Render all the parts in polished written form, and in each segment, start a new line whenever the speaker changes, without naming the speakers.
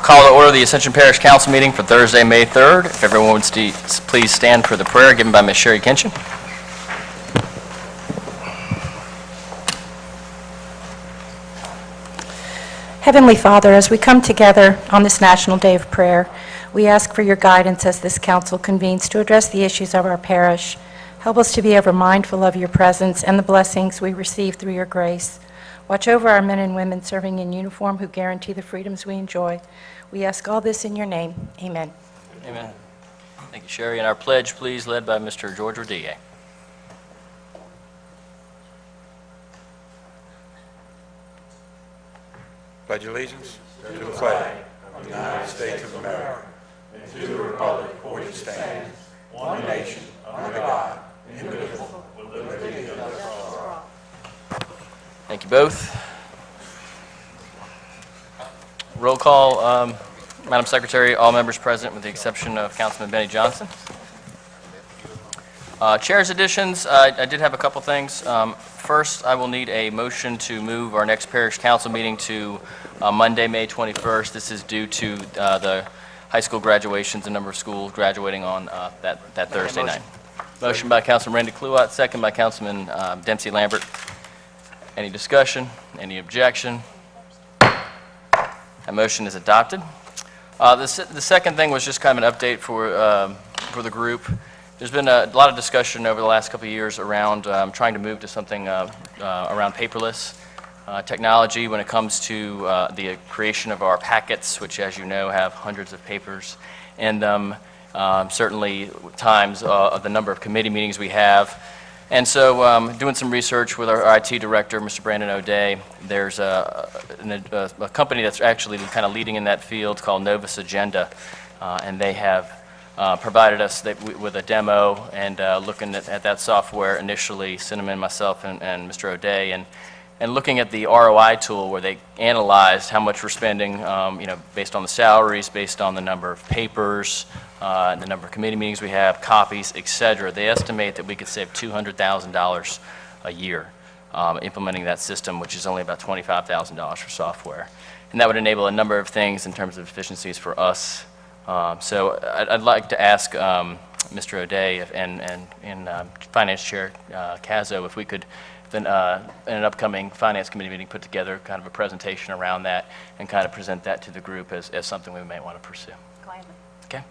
Call to order the Ascension Parish Council meeting for Thursday, May 3rd. If everyone would please stand for the prayer given by Ms. Sherry Kinchin.
Heavenly Father, as we come together on this National Day of Prayer, we ask for your guidance as this council convenes to address the issues of our parish. Help us to be ever mindful of your presence and the blessings we receive through your grace. Watch over our men and women serving in uniform who guarantee the freedoms we enjoy. We ask all this in your name. Amen.
Amen. Thank you, Sherry. And our pledge, please, led by Mr. George Rodriguez.
Pledge allegiance to the flag of the United States of America and to the republic for which it stands, one nation, under God, indivisible, with liberty and justice for all.
Thank you both. Roll call, Madam Secretary, all members present with the exception of Councilman Benny Johnson. Chair's additions, I did have a couple things. First, I will need a motion to move our next Parish Council meeting to Monday, May 21st. This is due to the high school graduations, a number of schools graduating on that Thursday night. Motion by Councilman Randy Kluwat, second by Councilman Dempsey Lambert. Any discussion? Any objection? That motion is adopted. The second thing was just kind of an update for the group. There's been a lot of discussion over the last couple of years around trying to move to something around paperless technology when it comes to the creation of our packets, which, as you know, have hundreds of papers in them, certainly times of the number of committee meetings we have. And so doing some research with our IT director, Mr. Brandon O'Day, there's a company that's actually kind of leading in that field called Novus Agenda, and they have provided us with a demo and looking at that software initially, Cinnamon, myself, and Mr. O'Day, and looking at the ROI tool where they analyzed how much we're spending, based on the salaries, based on the number of papers, the number of committee meetings we have, copies, etc. They estimate that we could save $200,000 a year implementing that system, which is only about $25,000 for software. And that would enable a number of things in terms of efficiencies for us. So I'd like to ask Mr. O'Day and Finance Chair Cazo if we could, in an upcoming Finance Committee meeting, put together kind of a presentation around that and kind of present that to the group as something we may want to pursue.
Gladly.
Okay.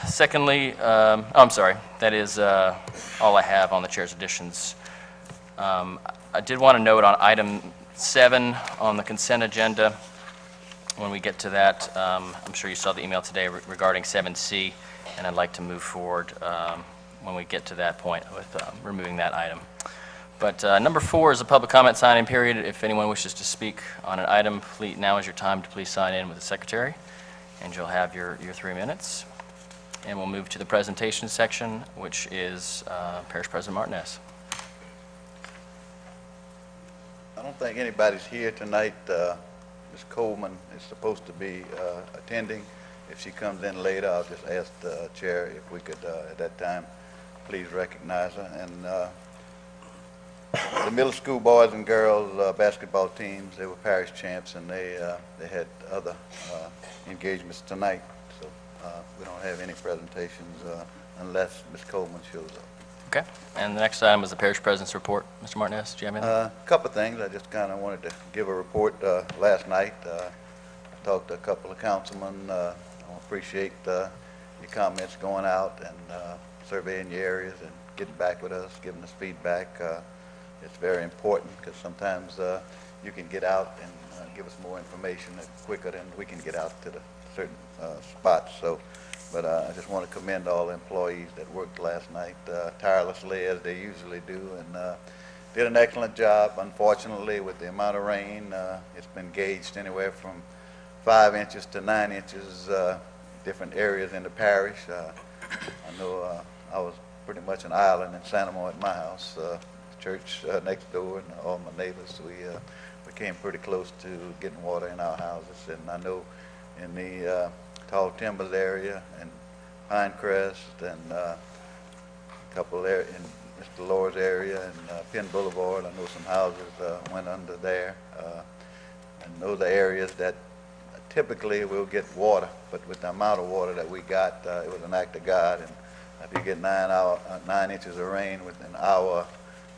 Secondly, I'm sorry, that is all I have on the chair's additions. I did want to note on item 7 on the consent agenda, when we get to that, I'm sure you saw the email today regarding 7C, and I'd like to move forward when we get to that point with removing that item. But number 4 is a public comment sign-in period. If anyone wishes to speak on an item, please, now is your time to please sign in with the secretary, and you'll have your 3 minutes. And we'll move to the presentation section, which is Parish President Martinez.
I don't think anybody's here tonight. Ms. Coleman is supposed to be attending. If she comes in later, I'll just ask the chair if we could, at that time, please recognize her. And the middle school boys and girls basketball teams, they were parish champs, and they had other engagements tonight. So we don't have any presentations unless Ms. Coleman shows up.
Okay. And the next item is the Parish President's report. Mr. Martinez, do you have anything?
A couple of things. I just kind of wanted to give a report. Last night, I talked to a couple of councilmen. I appreciate your comments going out and surveying your areas and getting back with us, giving us feedback. It's very important because sometimes you can get out and give us more information quicker than we can get out to the certain spots. So, but I just want to commend all the employees that worked last night tirelessly as they usually do, and did an excellent job. Unfortunately, with the amount of rain, it's been gauged anywhere from 5 inches to 9 inches, different areas in the parish. I know I was pretty much an island in Sanamo at my house, church next door, and all my neighbors. We came pretty close to getting water in our houses, and I know in the Tall Timbers area and Pinecrest and a couple there in Mr. Lore's area and Penn Boulevard. I know some houses went under there. And those are areas that typically we'll get water, but with the amount of water that we got, it was an act of God. And if you get 9 inches of rain within an hour,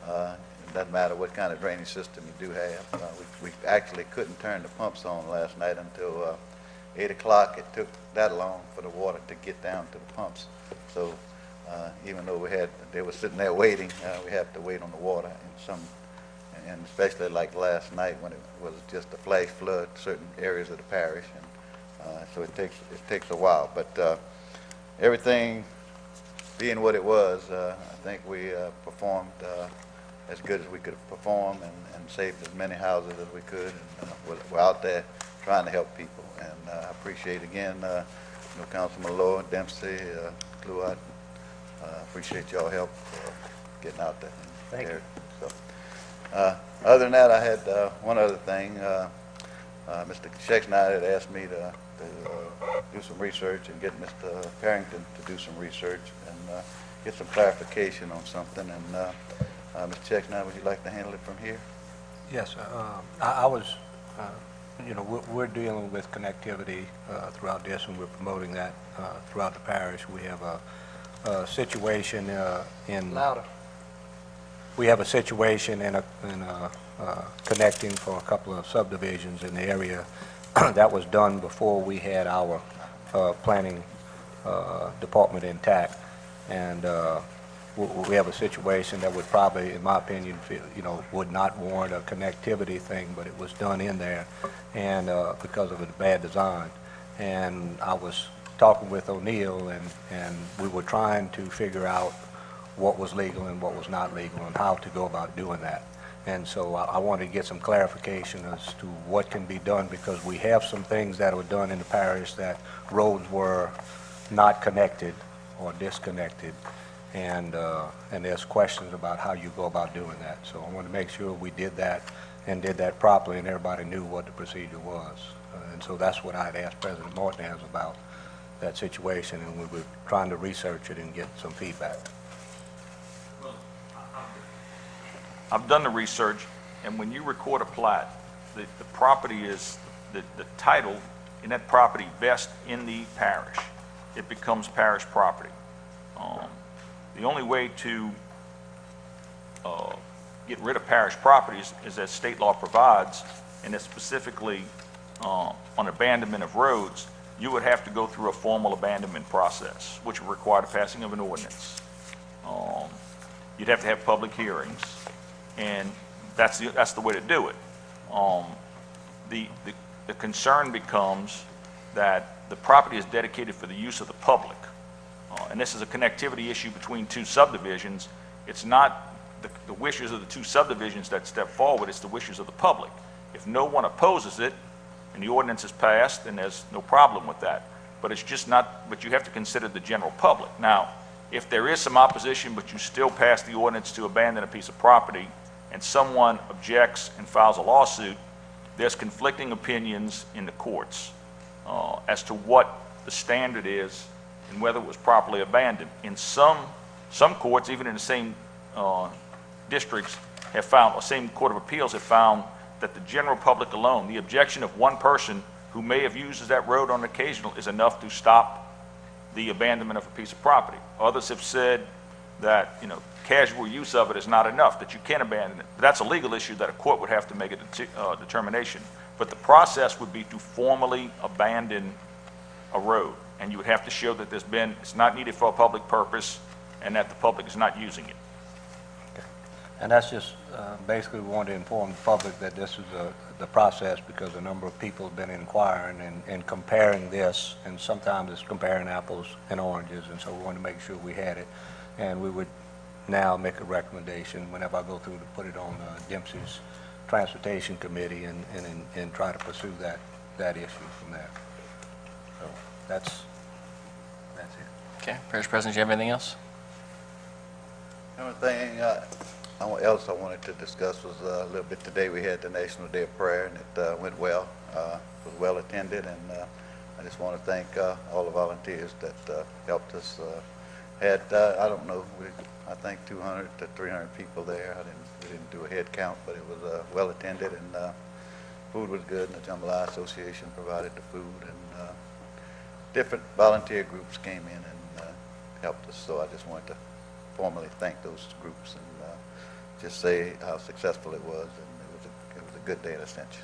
it doesn't matter what kind of drainage system you do have. We actually couldn't turn the pumps on last night until 8 o'clock. It took that long for the water to get down to the pumps. So even though they were sitting there waiting, we have to wait on the water. And especially like last night when it was just a flash flood, certain areas of the parish, and so it takes a while. But everything being what it was, I think we performed as good as we could perform, and saved as many houses as we could. And we're out there trying to help people. And I appreciate again, Councilman Lowe, Dempsey, Cluat. Appreciate y'all help getting out there.
Thank you.
So, other than that, I had one other thing. Mr. Scheckner had asked me to do some research and get Mr. Parrington to do some research and get some clarification on something. And Mr. Scheckner, would you like to handle it from here?
Yes, I was, we're dealing with connectivity throughout this, and we're promoting that throughout the parish. We have a situation in... Louder. We have a situation in connecting for a couple of subdivisions in the area that was done before we had our planning department intact, and we have a situation that would probably, in my opinion, would not warrant a connectivity thing, but it was done in there, and because of a bad design. And I was talking with O'Neill, and we were trying to figure out what was legal and what was not legal and how to go about doing that. And so I wanted to get some clarification as to what can be done, because we have some things that were done in the parish that roads were not connected or disconnected, and there's questions about how you go about doing that. So I wanted to make sure we did that and did that properly, and everybody knew what the procedure was. And so that's what I had asked President Martinez about that situation, and we were trying to research it and get some feedback.
I've done the research, and when you record a plat, the property is, the title in that property vests in the parish. It becomes parish property. The only way to get rid of parish properties is as state law provides, and it's specifically on abandonment of roads. You would have to go through a formal abandonment process, which would require the passing of an ordinance. You'd have to have public hearings, and that's the way to do it. The concern becomes that the property is dedicated for the use of the public, and this is a connectivity issue between two subdivisions. It's not the wishes of the two subdivisions that step forward, it's the wishes of the public. If no one opposes it and the ordinance is passed, then there's no problem with that. But it's just not, but you have to consider the general public. Now, if there is some opposition, but you still pass the ordinance to abandon a piece of property, and someone objects and files a lawsuit, there's conflicting opinions in the courts as to what the standard is and whether it was properly abandoned. In some courts, even in the same districts, have found, or same court of appeals have found, that the general public alone, the objection of one person who may have used that road on occasional, is enough to stop the abandonment of a piece of property. Others have said that, casual use of it is not enough, that you can abandon it. But that's a legal issue that a court would have to make a determination. But the process would be to formally abandon a road, and you would have to show that it's not needed for a public purpose, and that the public is not using it.
Okay. And that's just basically we want to inform the public that this is the process, because a number of people have been inquiring and comparing this, and sometimes it's comparing apples and oranges, and so we wanted to make sure we had it. And we would now make a recommendation whenever I go through to put it on Dempsey's Transportation Committee and try to pursue that issue from there. So that's it.
Okay, Parish President, do you have anything else?
The only thing else I wanted to discuss was a little bit today. We had the National Day of Prayer, and it went well. It was well attended, and I just want to thank all the volunteers that helped us. Had I don't know, I think 200 to 300 people there. We didn't do a head count, but it was well attended, and food was good, and the Jambalaya Association provided the food, and different volunteer groups came in and helped us. So I just wanted to formally thank those groups and just say how successful it was, and it was a good day at Ascension.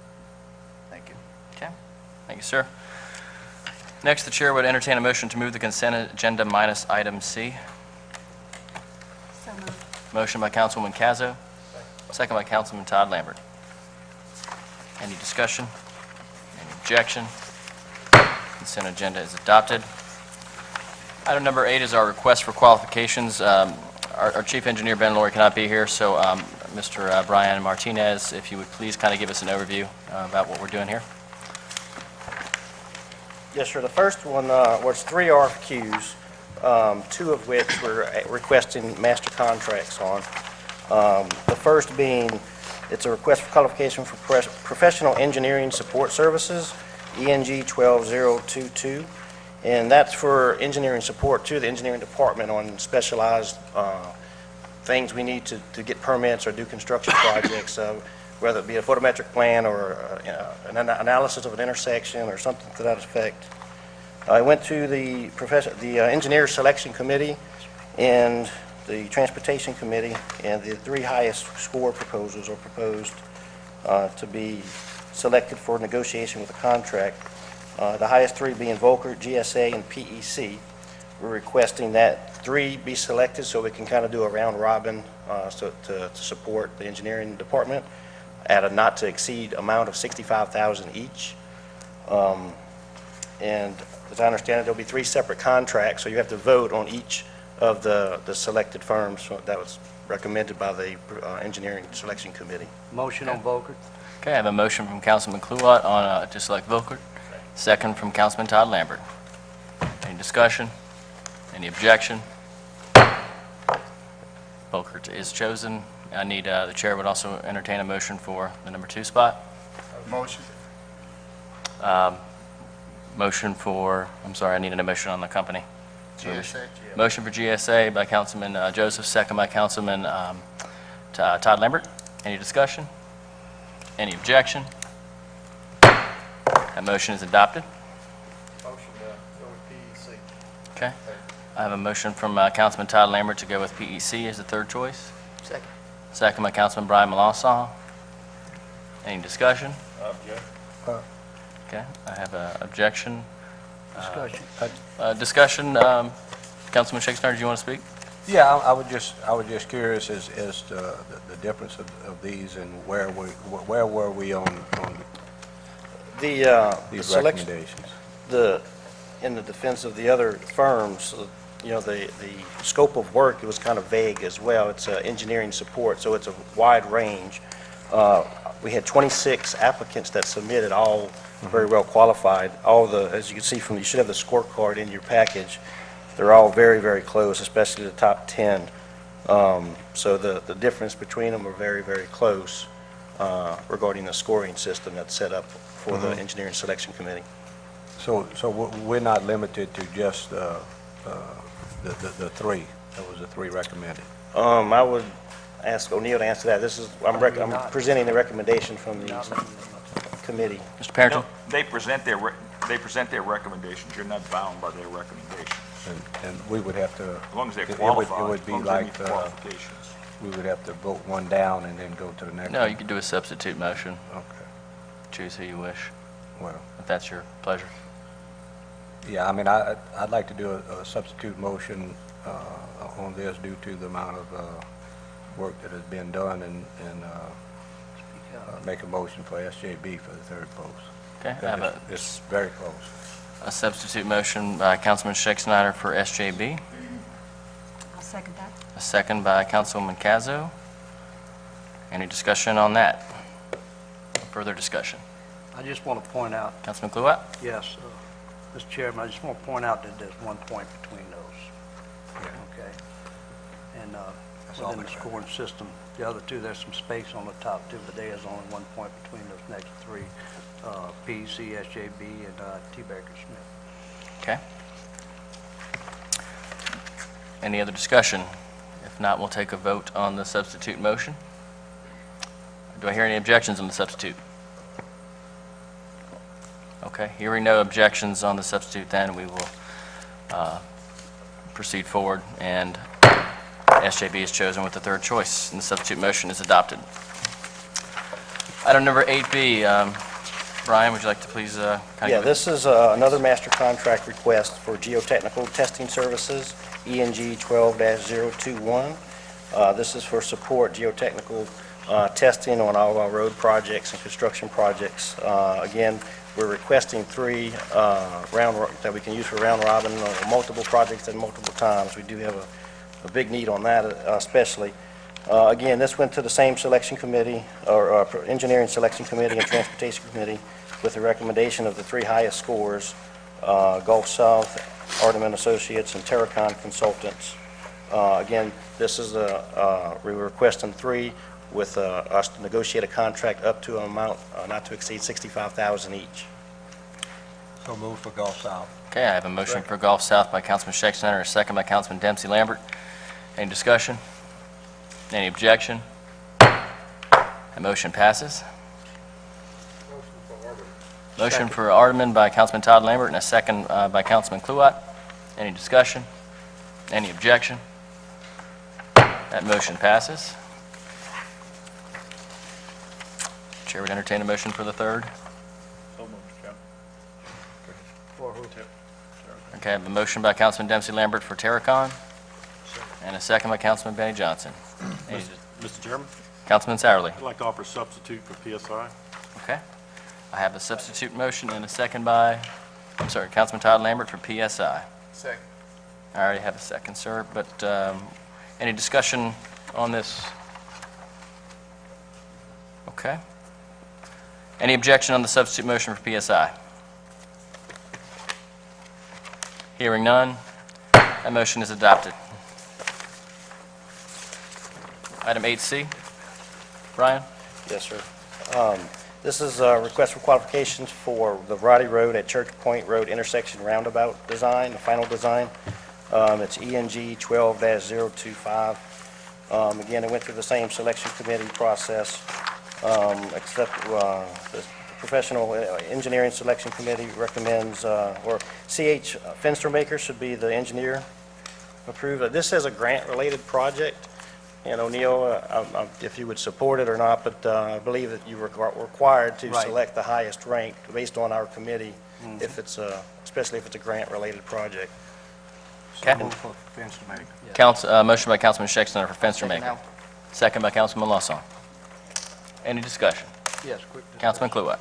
Thank you.
Okay, thank you, sir. Next, the chair would entertain a motion to move the consent agenda minus item C.
So moved.
Motion by Councilwoman Cazzo, second by Councilman Todd Lambert. Any discussion? Any objection? Consent agenda is adopted. Item number 8 is our request for qualifications. Our chief engineer, Ben Laurie, cannot be here, so Mr. Brian Martinez, if you would please kind of give us an overview about what we're doing here.
Yes, sir. The first one was 3 RFQs, 2 of which we're requesting master contracts on. The first being, it's a request for qualification for professional engineering support services, ENG 12022, and that's for engineering support to the engineering department on specialized things we need to get permits or do construction projects, whether it be a photometric plan or an analysis of an intersection or something to that effect. I went to the engineer selection committee and the transportation committee, and the 3 highest score proposals are proposed to be selected for negotiation with a contract. The highest 3 being Volker, GSA, and PEC. We're requesting that 3 be selected so we can kind of do a round robin to support the engineering department at a not to exceed amount of $65,000 each. And as I understand it, there'll be 3 separate contracts, so you have to vote on each of the selected firms that was recommended by the engineering selection committee.
Motion on Volker.
Okay, I have a motion from Councilman Kluwat on to select Volkert, second from Councilman Todd Lambert. Any discussion? Any objection? Volkert is chosen. I need, the chair would also entertain a motion for the number 2 spot.
Motion.
Motion for, I'm sorry, I needed a motion on the company.
GSA.
Motion for GSA by Councilman Joseph, second by Councilman Todd Lambert. Any discussion? Any objection? That motion is adopted.
Motion to go with PEC.
Okay. I have a motion from Councilman Todd Lambert to go with PEC as the 3rd choice.
Second.
Second by Councilman Brian Malassaw. Any discussion?
Object.
Okay, I have an objection.
Discussion.
Discussion, Councilman Shakespeare, do you want to speak?
Yeah, I was just curious as to the difference of these and where were we on
The
these
selection,
recommendations?
in the defense of the other firms, you know, the scope of work, it was kind of vague as well. It's engineering support, so it's a wide range. We had 26 applicants that submitted, all very well qualified. All the, as you can see from, you should have the scorecard in your package. They're all very, very close, especially the top 10. So the difference between them are very, very close regarding the scoring system that's set up for the engineering selection committee.
So we're not limited to just the 3. That was the 3 recommended.
I would ask O'Neill to answer that. This is, I'm presenting the recommendation from the committee.
Mr. Parrington?
No, they present their recommendations. You're not bound by their recommendations.
And we would have to...
As long as they're
it
qualified.
would be
as long as they
like,
meet the qualifications.
we would have to vote one down and then go to the next
No,
one.
you could do a substitute motion.
Okay,
Choose who you wish,
well,
if that's your pleasure.
yeah, I mean, I'd like to do a substitute motion on this due to the amount of work that has been done and make a motion for SJB for the 3rd post.
Okay, I have
It's very close.
a substitute motion by Councilman Shakespeare for SJB.
I'll second that.
A second by Councilwoman Cazzo. Any discussion on that? Further discussion?
I just want to point out,
Councilman Kluwat?
yes, Mr. Chairman, I just want to point out that there's 1 point between those. Okay? And
all
within the
correct.
scoring system, the other 2, there's some space on the top 2, but there is only 1 point between those next 3, PEC, SJB, and T. Baker Smith.
Okay. Any other discussion? If not, we'll take a vote on the substitute motion. Do I hear any objections on the substitute? Okay, hearing no objections on the substitute, then we will proceed forward, and SJB is chosen with the third choice, and the substitute motion is adopted. Item number 8B, Brian, would you like to please kind of
Yeah,
give
this is another master contract request for geotechnical testing services, ENG 12-021. This is for support geotechnical testing on all of our road projects and construction projects. Again, we're requesting 3 that we can use for round robin or multiple projects at multiple times. We do have a big need on that especially. Again, this went to the same selection committee, or engineering selection committee and transportation committee, with the recommendation of the 3 highest scores, Gulf South, Arteman Associates, and Terracon Consultants. Again, this is we were requesting 3 with us to negotiate a contract up to an amount not to exceed $65,000 each.
So move for Gulf South.
Okay, I have a motion for Gulf South by Councilman Schexnayder, a second by Councilman Dempsey Lambert. Any discussion? Any objection? That motion passes. Motion for Arteman by Councilman Todd Lambert and a second by Councilman Kluwat. Any discussion? Any objection? That motion passes. Chair would entertain a motion for the third. Okay, I have a motion by Councilman Dempsey Lambert for Terracon and a second by Councilman Benny Johnson. Any-
Mr. Chairman,
Councilman Sowerly.
I'd like to offer a substitute for PSI.
Okay. I have a substitute motion and a second by, Councilman Todd Lambert for PSI.
Second.
I already have a second, sir, but any discussion on this? Okay. Any objection on the substitute motion for PSI? Hearing none, that motion is adopted. Item 8C. Brian?
Yes, sir. This is a request for qualifications for the Roddy Road at Church Point Road intersection roundabout design, the final design. It's ENG 12-025. Again, it went through the same selection committee process, except the professional engineering selection committee recommends, or CH Fenstermaker should be the engineer approved. This is a grant-related project. And O'Neill, if you would support it or not, but I believe that you were required to
Right.
select the highest rank based on our committee, if it's especially if it's a grant-related project.
Okay.
Move for fence to make.
Motion by Councilman Schexnayder for Fenstermaker. Second by Councilman Lawson. Any discussion?
Yes, quick discussion.
Councilman Kluwat.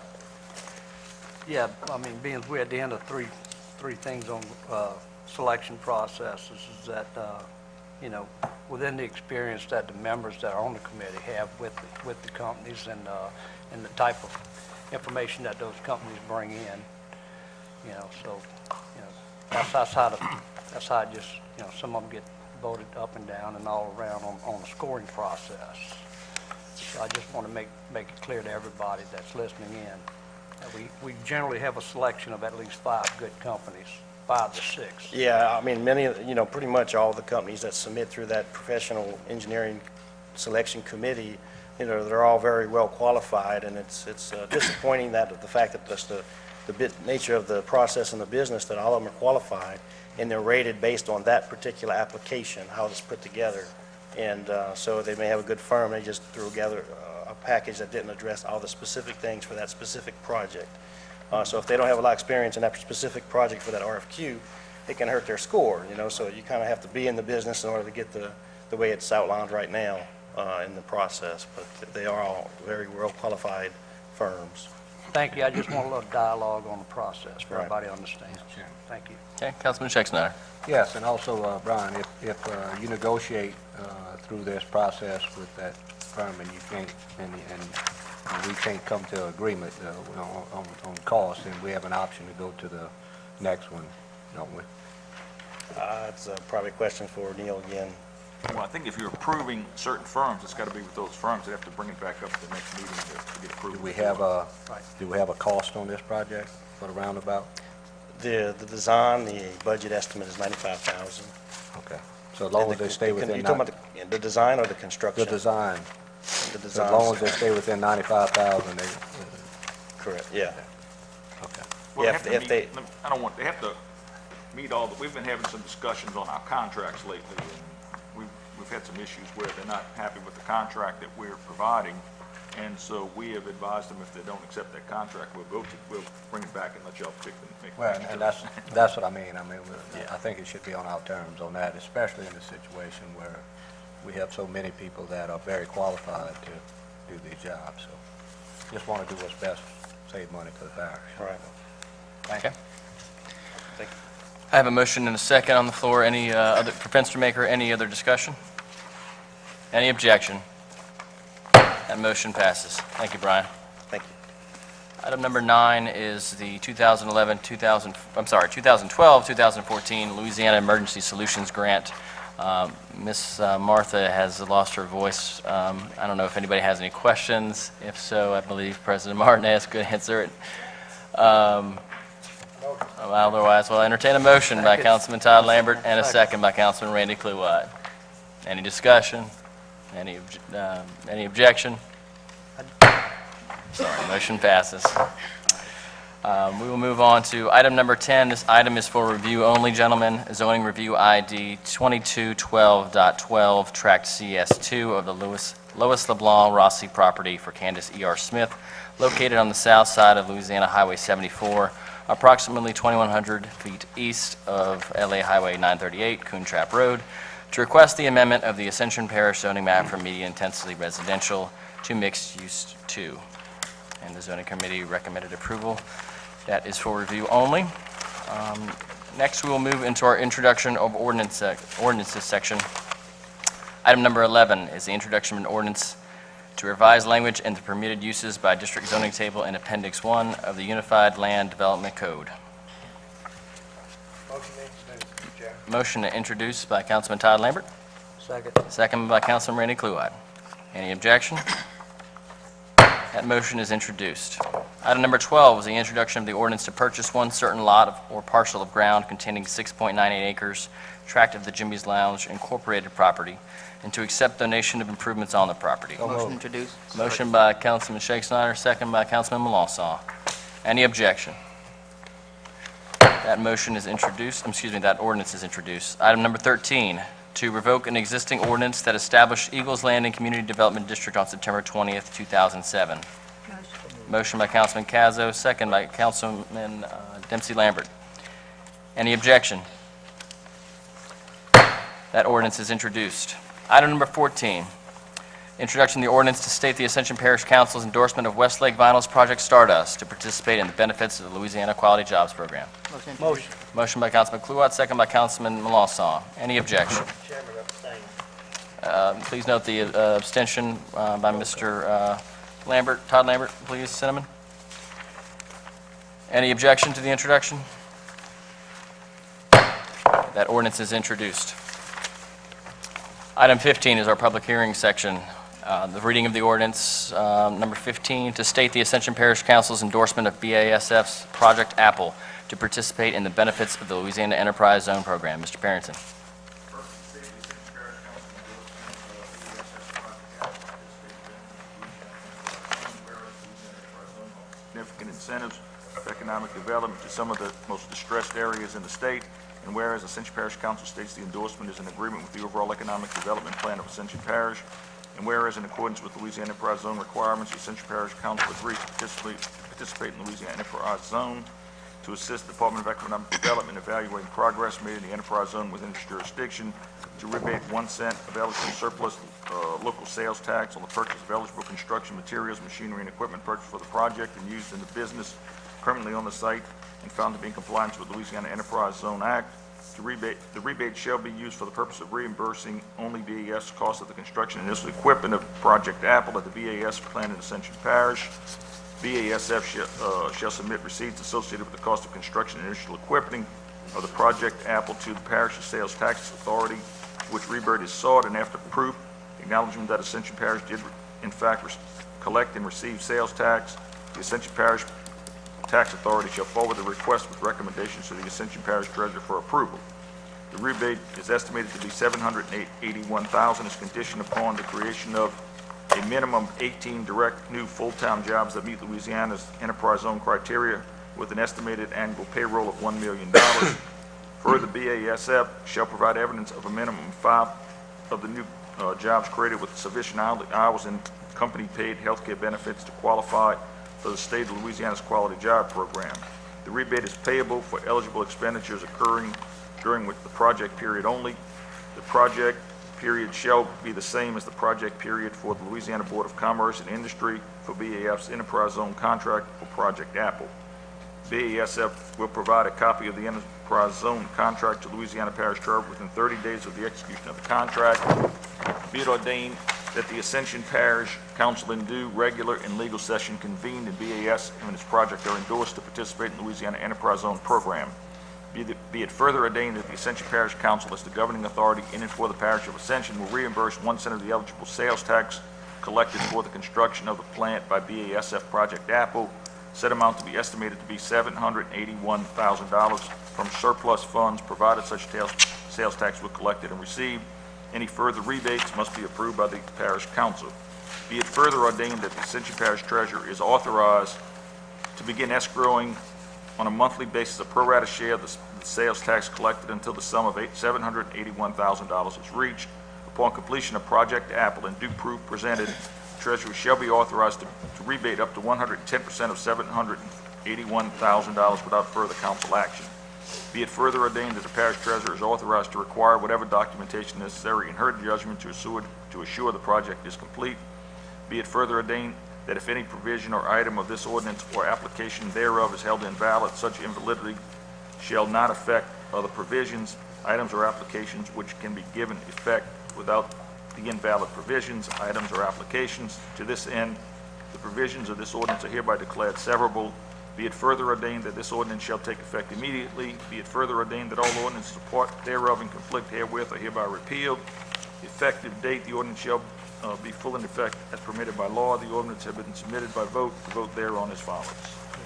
Yeah, I mean, being we're at the end of three things on selection processes, is that, you know, within the experience that the members that are on the committee have with the companies and the type of information that those companies bring in, you know, so, you know, that's how I just, you know, some of them get voted up and down and all around on the scoring process. So I just want to make it clear to everybody that's listening in that we generally have a selection of at least 5 good companies, 5 to 6.
Yeah, I mean, pretty much all the companies that submit through that professional engineering selection committee, you know, they're all very well qualified, and it's disappointing that the fact that just the nature of the process and the business, that all of them are qualified, and they're rated based on that particular application, how it's put together. And so they may have a good firm, they just threw together a package that didn't address all the specific things for that specific project. So if they don't have a lot of experience in that specific project for that RFQ, it can hurt their score, you know, so you kind of have to be in the business in order to get the way it's outlined right now in the process. But they are all very well-qualified firms.
Thank you. I just want a little dialogue on the process for
Right.
everybody to understand. Thank you.
Okay, Councilman Schexnayder.
Yes, and also, Brian, if you negotiate through this process with that firm and you can't, and we can't come to agreement on cost, then we have an option to go to the next one, don't we?
It's probably a question for Neil again.
Well, I think if you're approving certain firms, it's got to be with those firms. They have to bring it back up to the next meeting to get approved.
Do we have a cost on this project for the roundabout?
The design, the budget estimate is $95,000.
Okay. So as long as they stay within...
You're talking about the design or the construction?
The design.
The
As
design.
long as they stay within 95,000, they...
Correct, yeah.
Okay.
Well,
Yeah,
have to meet- I don't want, they have to meet all, we've been having some discussions on our contracts lately, and we've had some issues where they're not happy with the contract that we're providing, and so we have advised them if they don't accept that contract, we'll bring it back and let y'all pick them.
Well, and that's what I mean. I think it should be on our terms on that, especially in a situation where we have so many people that are very qualified to do these jobs. So just want to do what's best, save money for the parish.
All right.
Thank you.
Thank you.
I have a motion and a second on the floor. Any other, for Fenstermaker, any other discussion? Any objection? That motion passes. Thank you, Brian.
Thank you.
Item number 9 is the 2012-2014 Louisiana Emergency Solutions Grant. Miss Martha has lost her voice. I don't know if anybody has any questions. If so, I believe President Martinez could answer it. Otherwise, we'll entertain a motion by Councilman Todd Lambert and a second by Councilman Randy Kluwat. Any discussion? Any objection? Sorry, motion passes. We will move on to item number 10. This item is for review only, gentlemen. Zoning Review ID 2212.12, Tract CS2 of the Lois LeBlanc Rossi property for Candace E.R. Smith, located on the south side of Louisiana Highway 74, approximately 2,100 feet east of LA Highway 938, Coon Trap Road, to request the amendment of the Ascension Parish zoning map from medium intensity residential to mixed use 2. And the zoning committee recommended approval. That is for review only. Next, we will move into our introduction of ordinances section. Item number 11 is the introduction of an ordinance to revise language and the permitted uses by district zoning table in Appendix 1 of the Unified Land Development Code. Motion to introduce by Councilman Todd Lambert.
Second.
Second by Councilman Randy Kluwat. Any objection? That motion is introduced. Item number 12 is the introduction of the ordinance to purchase one certain lot or parcel of ground containing 6.98 acres, tract of the Jimmy's Lounge Incorporated property, and to accept donation of improvements on the property.
Motion introduced.
Motion by Councilman Shake Snyder, second by Councilman Melanson. Any objection? That motion is introduced, that ordinance is introduced. Item number 13, to revoke an existing ordinance that established Eagles Landing Community Development District on September 20th, 2007. Motion by Councilman Cazzo, second by Councilman Dempsey Lambert. Any objection? That ordinance is introduced. Item number 14, introduction of the ordinance to state the Ascension Parish Council's endorsement of Westlake Vinyl's Project Stardust to participate in the benefits of the Louisiana Quality Jobs Program.
Motion.
Motion by Councilman Kluwat, second by Councilman Melanson. Any objection?
Chairman, abstain.
Please note the abstention by Mr. Lambert, Todd Lambert, please, Cinnamon. Any objection to the introduction? That ordinance is introduced. Item 15 is our public hearing section. The reading of the ordinance, number 15, to state the Ascension Parish Council's endorsement of BASF's Project Apple to participate in the benefits of the Louisiana Enterprise Zone Program. Mr. Parrington.
Significant incentives for economic development to some of the most distressed areas in the state, and whereas Ascension Parish Council states the endorsement is in agreement with the overall economic development plan of Ascension Parish, and whereas in accordance with Louisiana Enterprise Zone requirements, the Ascension Parish Council agrees to participate in the Louisiana Enterprise Zone to assist the Department of Economic Development in evaluating progress made in the Enterprise Zone within its jurisdiction, to rebate 1 cent of eligible surplus local sales tax on the purchase of eligible construction materials, machinery, and equipment purchased for the project and used in the business permanently on the site and found to be in compliance with the Louisiana Enterprise Zone Act. The rebate shall be used for the purpose of reimbursing only BAS costs of the construction and initial equipment of Project Apple at the BAS plant in Ascension Parish. BASF shall submit receipts associated with the cost of construction and initial equipping of the Project Apple to the Parish's Sales Tax Authority, which rebate is sought, and after proof, acknowledgement that Ascension Parish did in fact collect and receive sales tax, the Ascension Parish Tax Authority shall forward the request with recommendations to the Ascension Parish Treasurer for approval. The rebate is estimated to be $781,000 as conditioned upon the creation of a minimum 18 direct new full-time jobs that meet Louisiana's Enterprise Zone criteria with an estimated annual payroll of $1 million. Further, BASF shall provide evidence of a minimum of 5 of the new jobs created with sufficient hours and company-paid health care benefits to qualify for the state of Louisiana's Quality Job Program. The rebate is payable for eligible expenditures occurring during the project period only. The project period shall be the same as the project period for the Louisiana Board of Commerce and Industry for BASF's Enterprise Zone contract for Project Apple. BASF will provide a copy of the Enterprise Zone contract to Louisiana Parish Council within 30 days of the execution of the contract. Be it ordained that the Ascension Parish Council in due, regular, and legal session convened in BAS and its project are endorsed to participate in the Louisiana Enterprise Zone program. Be it further ordained that the Ascension Parish Council, as the governing authority in and for the parish of Ascension, will reimburse 1 cent of the eligible sales tax collected for the construction of the plant by BASF Project Apple, said amount to be estimated to be $781,000 from surplus funds, provided such sales tax was collected and received. Any further rebates must be approved by the Parish Council. Be it further ordained that the Ascension Parish Treasurer is authorized to begin escrowing on a monthly basis a pro rata share of the sales tax collected until the sum of $781,000 is reached. Upon completion of Project Apple and due proof presented, the Treasurer shall be authorized to rebate up to 110% of $781,000 without further council action. Be it further ordained that the Parish Treasurer is authorized to require whatever documentation necessary in her judgment to assure the project is complete. Be it further ordained that if any provision or item of this ordinance or application thereof is held invalid, such invalidity shall not affect other provisions, items, or applications which can be given effect without the invalid provisions, items, or applications. To this end, the provisions of this ordinance are hereby declared severable. Be it further ordained that this ordinance shall take effect immediately. Be it further ordained that all ordinances or part thereof in conflict herewith are hereby repealed. Effective date, the ordinance shall be full in effect as permitted by law. The ordinance have been submitted by vote. The vote thereon as follows.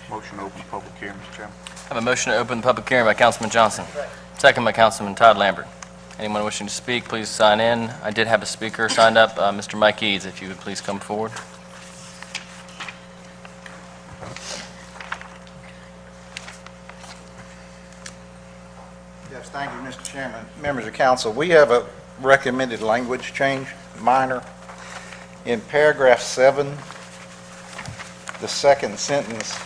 Motion to open public hearing, Mr. Chairman.
I have a motion to open the public hearing by Councilman Johnson, second by Councilman Todd Lambert. Anyone wishing to speak, please sign in. I did have a speaker signed up, Mr. Mike Eads, if you would please come forward.
Yes, thank you, Mr. Chairman. Members of council, we have a recommended language change, minor. In paragraph 7, the second sentence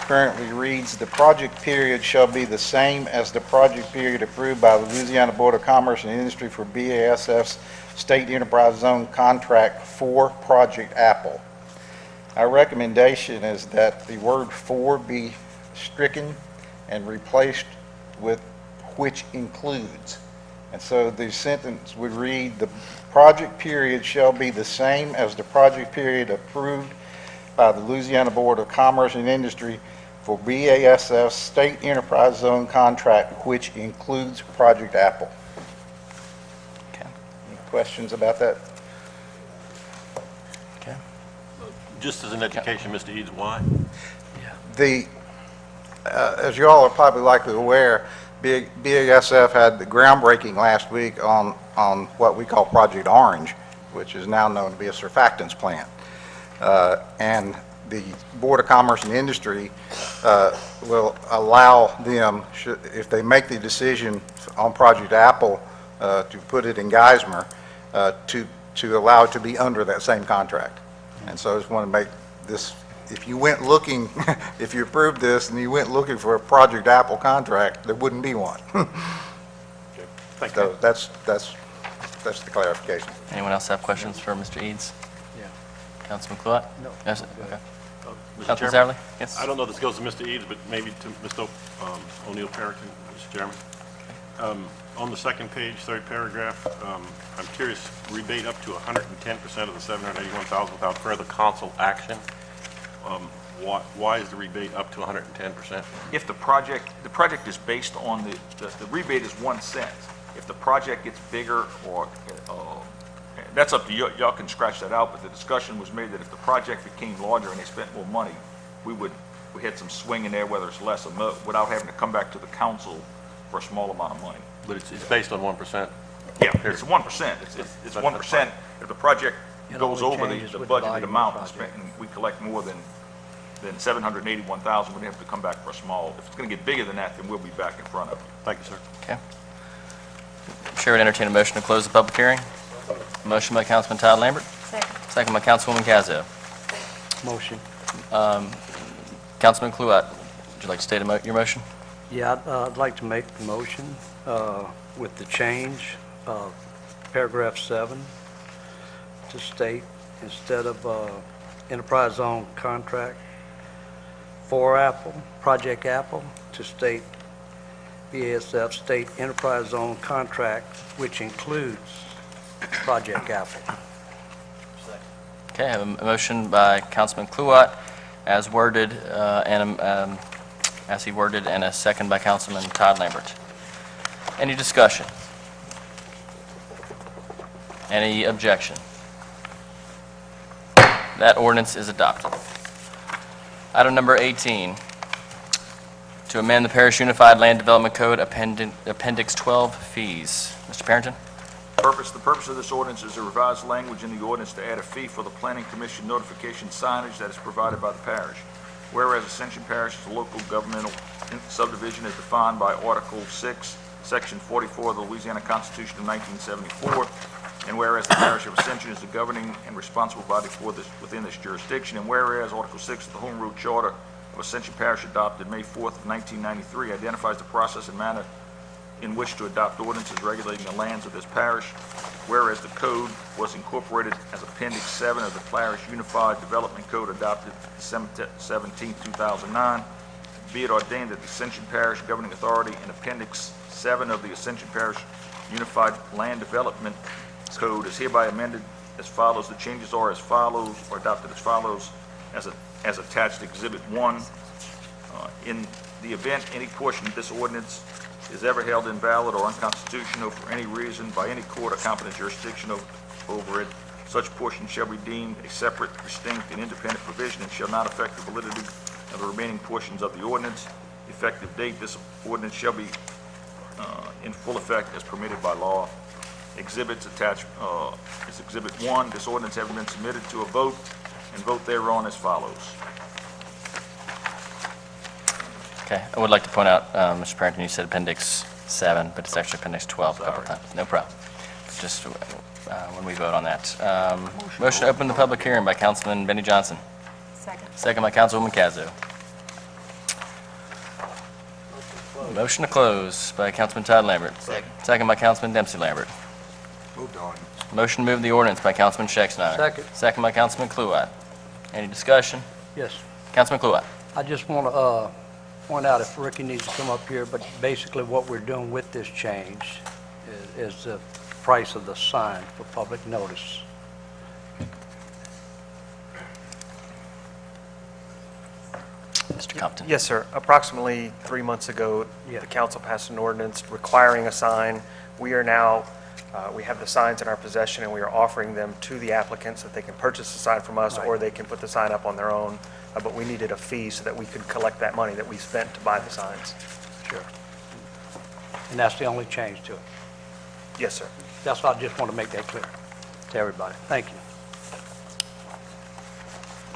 currently reads, "The project period shall be the same as the project period approved by the Louisiana Board of Commerce and Industry for BASF's State Enterprise Zone contract for Project Apple." Our recommendation is that the word "for" be stricken and replaced with "which includes." And so the sentence would read, "The project period shall be the same as the project period approved by the Louisiana Board of Commerce and Industry for BASF's State Enterprise Zone contract, which includes Project Apple."
Okay.
Any questions about that?
Okay.
Just as an education, Mr. Eads, why?
As you all are probably likely aware, BASF had the groundbreaking last week on what we call Project Orange, which is now known to be a surfactants plant. And the Board of Commerce and Industry will allow them, if they make the decision on Project Apple to put it in Geismar, to allow it to be under that same contract. And so I just want to make this, if you went looking, if you approved this and you went looking for a Project Apple contract, there wouldn't be one.
Okay. Thank you.
So that's the clarification.
Anyone else have questions for Mr. Eads?
Yeah.
Councilman Cluett?
No.
Yes, okay.
Mr.
Councilman
Chairman,
Satterley? Yes.
I don't know if this goes to Mr. Eads, but maybe to Mr. O'Neill Parrington, Mr. Chairman. On the second page, third paragraph, I'm curious, rebate up to 110% of the $781,000 without further council action. Why is the rebate up to 110%?
If the project is based on the rebate is 1 cent. If the project gets bigger or, that's up to you, y'all can scratch that out, but the discussion was made that if the project became larger and they spent more money, we had some swing in there, whether it's less or more, without having to come back to the council for a small amount of money.
But it's based on 1%?
Yeah, it's 1%. It's 1%. If the project
It
goes
only
over
changes
the
with the
budgeted
volume of
amount
the
and
project.
and we collect more than then 781,000 would have to come back for a small. If it's going to get bigger than that, then we'll be back in front of you.
Thank you, sir.
Okay. Chair would entertain a motion to close the public hearing. Motion by Councilman Todd Lambert. Second by Councilwoman Cazzo.
Motion.
Councilman Kluat, would you like to state your motion?
Yeah, I'd like to make the motion with the change of paragraph 7 to state, instead of enterprise zone contract for Apple, Project Apple, to state BASF state enterprise zone contract, which includes Project Apple.
Okay, I have a motion by Councilman Kluat as worded, as he worded, and a second by Councilman Todd Lambert. Any discussion? Any objection? That ordinance is adopted. Item number 18, to amend the Parish Unified Land Development Code, Appendix 12, fees. Mr. Parrington?
The purpose of this ordinance is to revise language in the ordinance to add a fee for the Planning Commission notification signage that is provided by the parish. Whereas Ascension Parish is a local governmental subdivision as defined by Article 6, Section 44 of the Louisiana Constitution of 1974, and whereas the Parish of Ascension is the governing and responsible body for this within this jurisdiction, and whereas Article 6 of the Home Rule Charter of Ascension Parish adopted May 4th of 1993 identifies the process and manner in which to adopt ordinances regulating the lands of this parish, whereas the code was incorporated as Appendix 7 of the Parish Unified Development Code adopted December 17, 2009, be it ordained that the Ascension Parish Governing Authority in Appendix 7 of the Ascension Parish Unified Land Development Code is hereby amended as follows. The changes are as follows, or adopted as follows, as attached Exhibit 1. In the event any portion of this ordinance is ever held invalid or unconstitutional for any reason by any court or competent jurisdiction over it, such portion shall be deemed a separate, distinct, and independent provision and shall not affect the validity of the remaining portions of the ordinance. Effective date, this ordinance shall be in full effect as permitted by law. Exhibits attached is Exhibit 1. This ordinance having been submitted to a vote, and vote thereon as follows.
Okay, I would like to point out, Mr. Parrington, you said Appendix 7, but it's actually Appendix 12 a couple times. No problem. Just when we vote on that. Motion to open the public hearing by Councilman Benny Johnson. Second by Councilwoman Cazzo. Motion to close by Councilman Todd Lambert. Second by Councilman Dempsey Lambert.
Moved on.
Motion to move the ordinance by Councilman Schexnayder.
Second.
Second by Councilman Kluat. Any discussion?
Yes.
Councilman Kluat.
I just want to point out if Ricky needs to come up here, but basically what we're doing with this change is the price of the sign for public notice.
Mr. Compton.
Yes, sir. Approximately 3 months ago,
Yeah.
the council passed an ordinance requiring a sign. We are now, we have the signs in our possession, and we are offering them to the applicants that they can purchase the sign from us, or they can put the sign up on their own. But we needed a fee so that we could collect that money that we spent to buy the signs.
Sure. And that's the only change to it.
Yes, sir.
That's why I just want to make that clear to everybody. Thank you.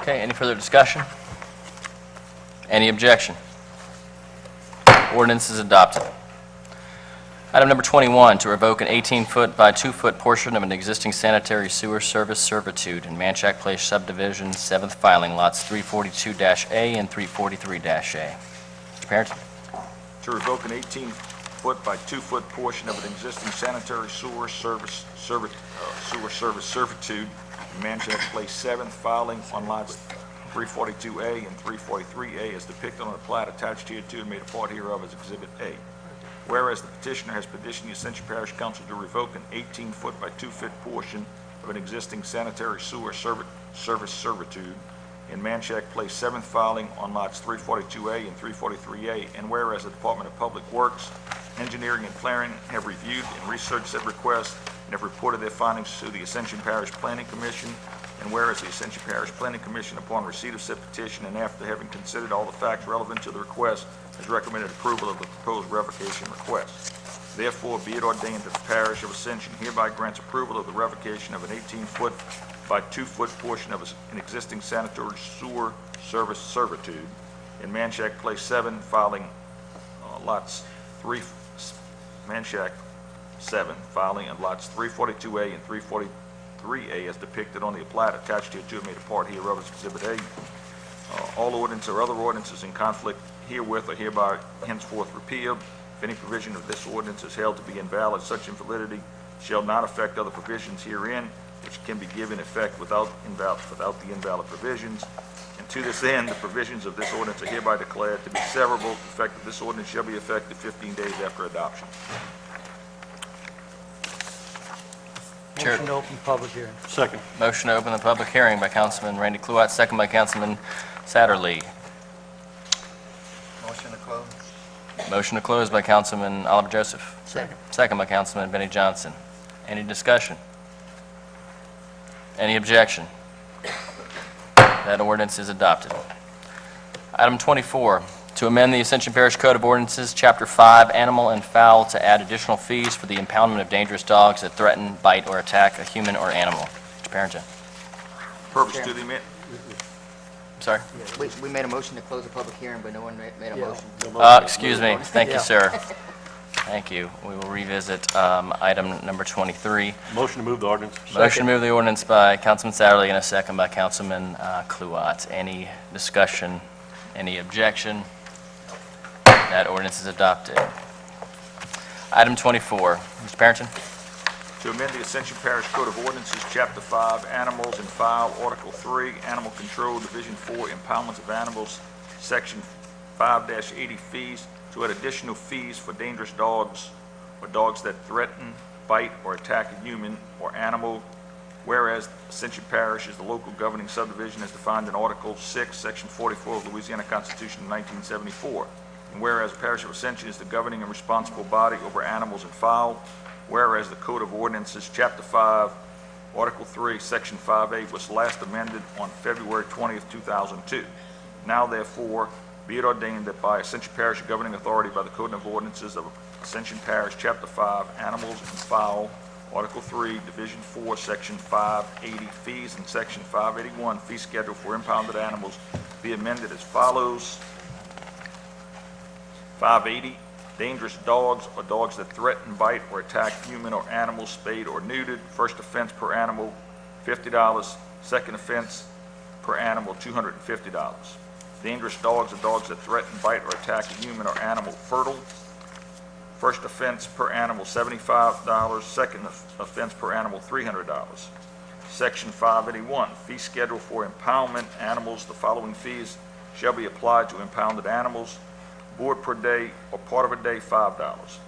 Okay, any further discussion? Any objection? Ordinance is adopted. Item number 21, to revoke an 18-foot by 2-foot portion of an existing sanitary sewer service servitude in Manchac Place subdivision, 7th filing, lots 342-A and 343-A. Mr. Parrington?
To revoke an 18-foot by 2-foot portion of an existing sanitary sewer service servitude in Manchac Place 7th filing on lots 342A and 343A as depicted on the plat attached hereto and made a part hereof as Exhibit A. Whereas the petitioner has petitioned the Ascension Parish Council to revoke an 18-foot by 2-foot portion of an existing sanitary sewer service servitude in Manchac Place 7th filing on lots 342A and 343A, and whereas the Department of Public Works, Engineering, and Planning have reviewed and researched said request and have reported their findings to the Ascension Parish Planning Commission, and whereas the Ascension Parish Planning Commission, upon receipt of said petition and after having considered all the facts relevant to the request, has recommended approval of the proposed revocation request. Therefore, be it ordained that the Parish of Ascension hereby grants approval of the revocation of an 18-foot by 2-foot portion of an existing sanitary sewer service servitude in Manchac Place 7, filing lots 3, Manchac 7, filing of lots 342A and 343A as depicted on the plat attached here to and made a part hereof as Exhibit A. All ordinances or other ordinances in conflict herewith are hereby henceforth repealed. If any provision of this ordinance is held to be invalid, such invalidity shall not affect other provisions herein, which can be given effect without the invalid provisions. And to this end, the provisions of this ordinance are hereby declared to be severable. The effect of this ordinance shall be effective 15 days after adoption.
Chair.
Motion to open public hearing.
Second.
Motion to open the public hearing by Councilman Randy Kluwat, second by Councilman Satterlee.
Motion to close?
Motion to close by Councilman Oliver Joseph.
Second.
Second by Councilman Benny Johnson. Any discussion? Any objection? That ordinance is adopted. Item 24, to amend the Ascension Parish Code of Ordinances, Chapter 5, Animal and Fowl, to add additional fees for the impoundment of dangerous dogs that threaten, bite, or attack a human or animal. Mr. Parrington.
Purpose to the amendment.
Sorry?
We made a motion to close the public hearing, but no one made a motion.
Excuse me. Thank you, sir. Thank you. We will revisit item number 23.
Motion to move the ordinance.
Motion to move the ordinance by Councilman Satterlee and a second by Councilman Kluwat. Any discussion? Any objection? That ordinance is adopted. Item 24. Mr. Parrington?
To amend the Ascension Parish Code of Ordinances, Chapter 5, Animals and Fowl, Article 3, Animal Control, Division 4, Impoundments of Animals, Section 5-80 fees, to add additional fees for dangerous dogs or dogs that threaten, bite, or attack a human or animal, whereas Ascension Parish is the local governing subdivision as defined in Article 6, Section 44 of the Louisiana Constitution of 1974, and whereas the Parish of Ascension is the governing and responsible body over animals and fowl, whereas the Code of Ordinances, Chapter 5, Article 3, Section 5A was last amended on February 20th, 2002. Now therefore, be it ordained that by Ascension Parish governing authority by the Code of Ordinances of Ascension Parish, Chapter 5, Animals and Fowl, Article 3, Division 4, Section 580 fees, and Section 581 fee schedule for impounded animals be amended as follows. 580, dangerous dogs or dogs that threaten, bite, or attack human or animal, spayed or neutered. First offense per animal, $50. Second offense per animal, $250. Dangerous dogs or dogs that threaten, bite, or attack a human or animal, fertile. First offense per animal, $75. Second offense per animal, $300. Section 581, fee schedule for impoundment animals. The following fees shall be applied to impounded animals. Board per day or part of a day, $5.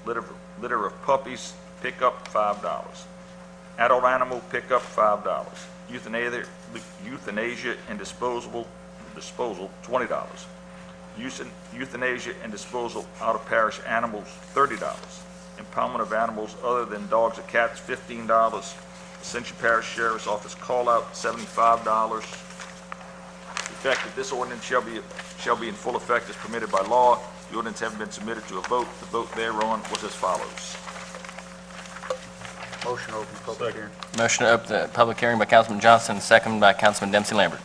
Litter of puppies, pickup, $5. Adult animal pickup, $5. Euthanasia and disposal, $20. Euthanasia and disposal out of parish animals, $30. Impoundment of animals other than dogs or cats, $15. Ascension Parish Sheriff's Office call-out, $75. Effective, this ordinance shall be in full effect as permitted by law. The ordinance having been submitted to a vote, the vote thereon was as follows.
Motion to open public hearing.
Motion to open the public hearing by Councilman Johnson, second by Councilman Dempsey Lambert.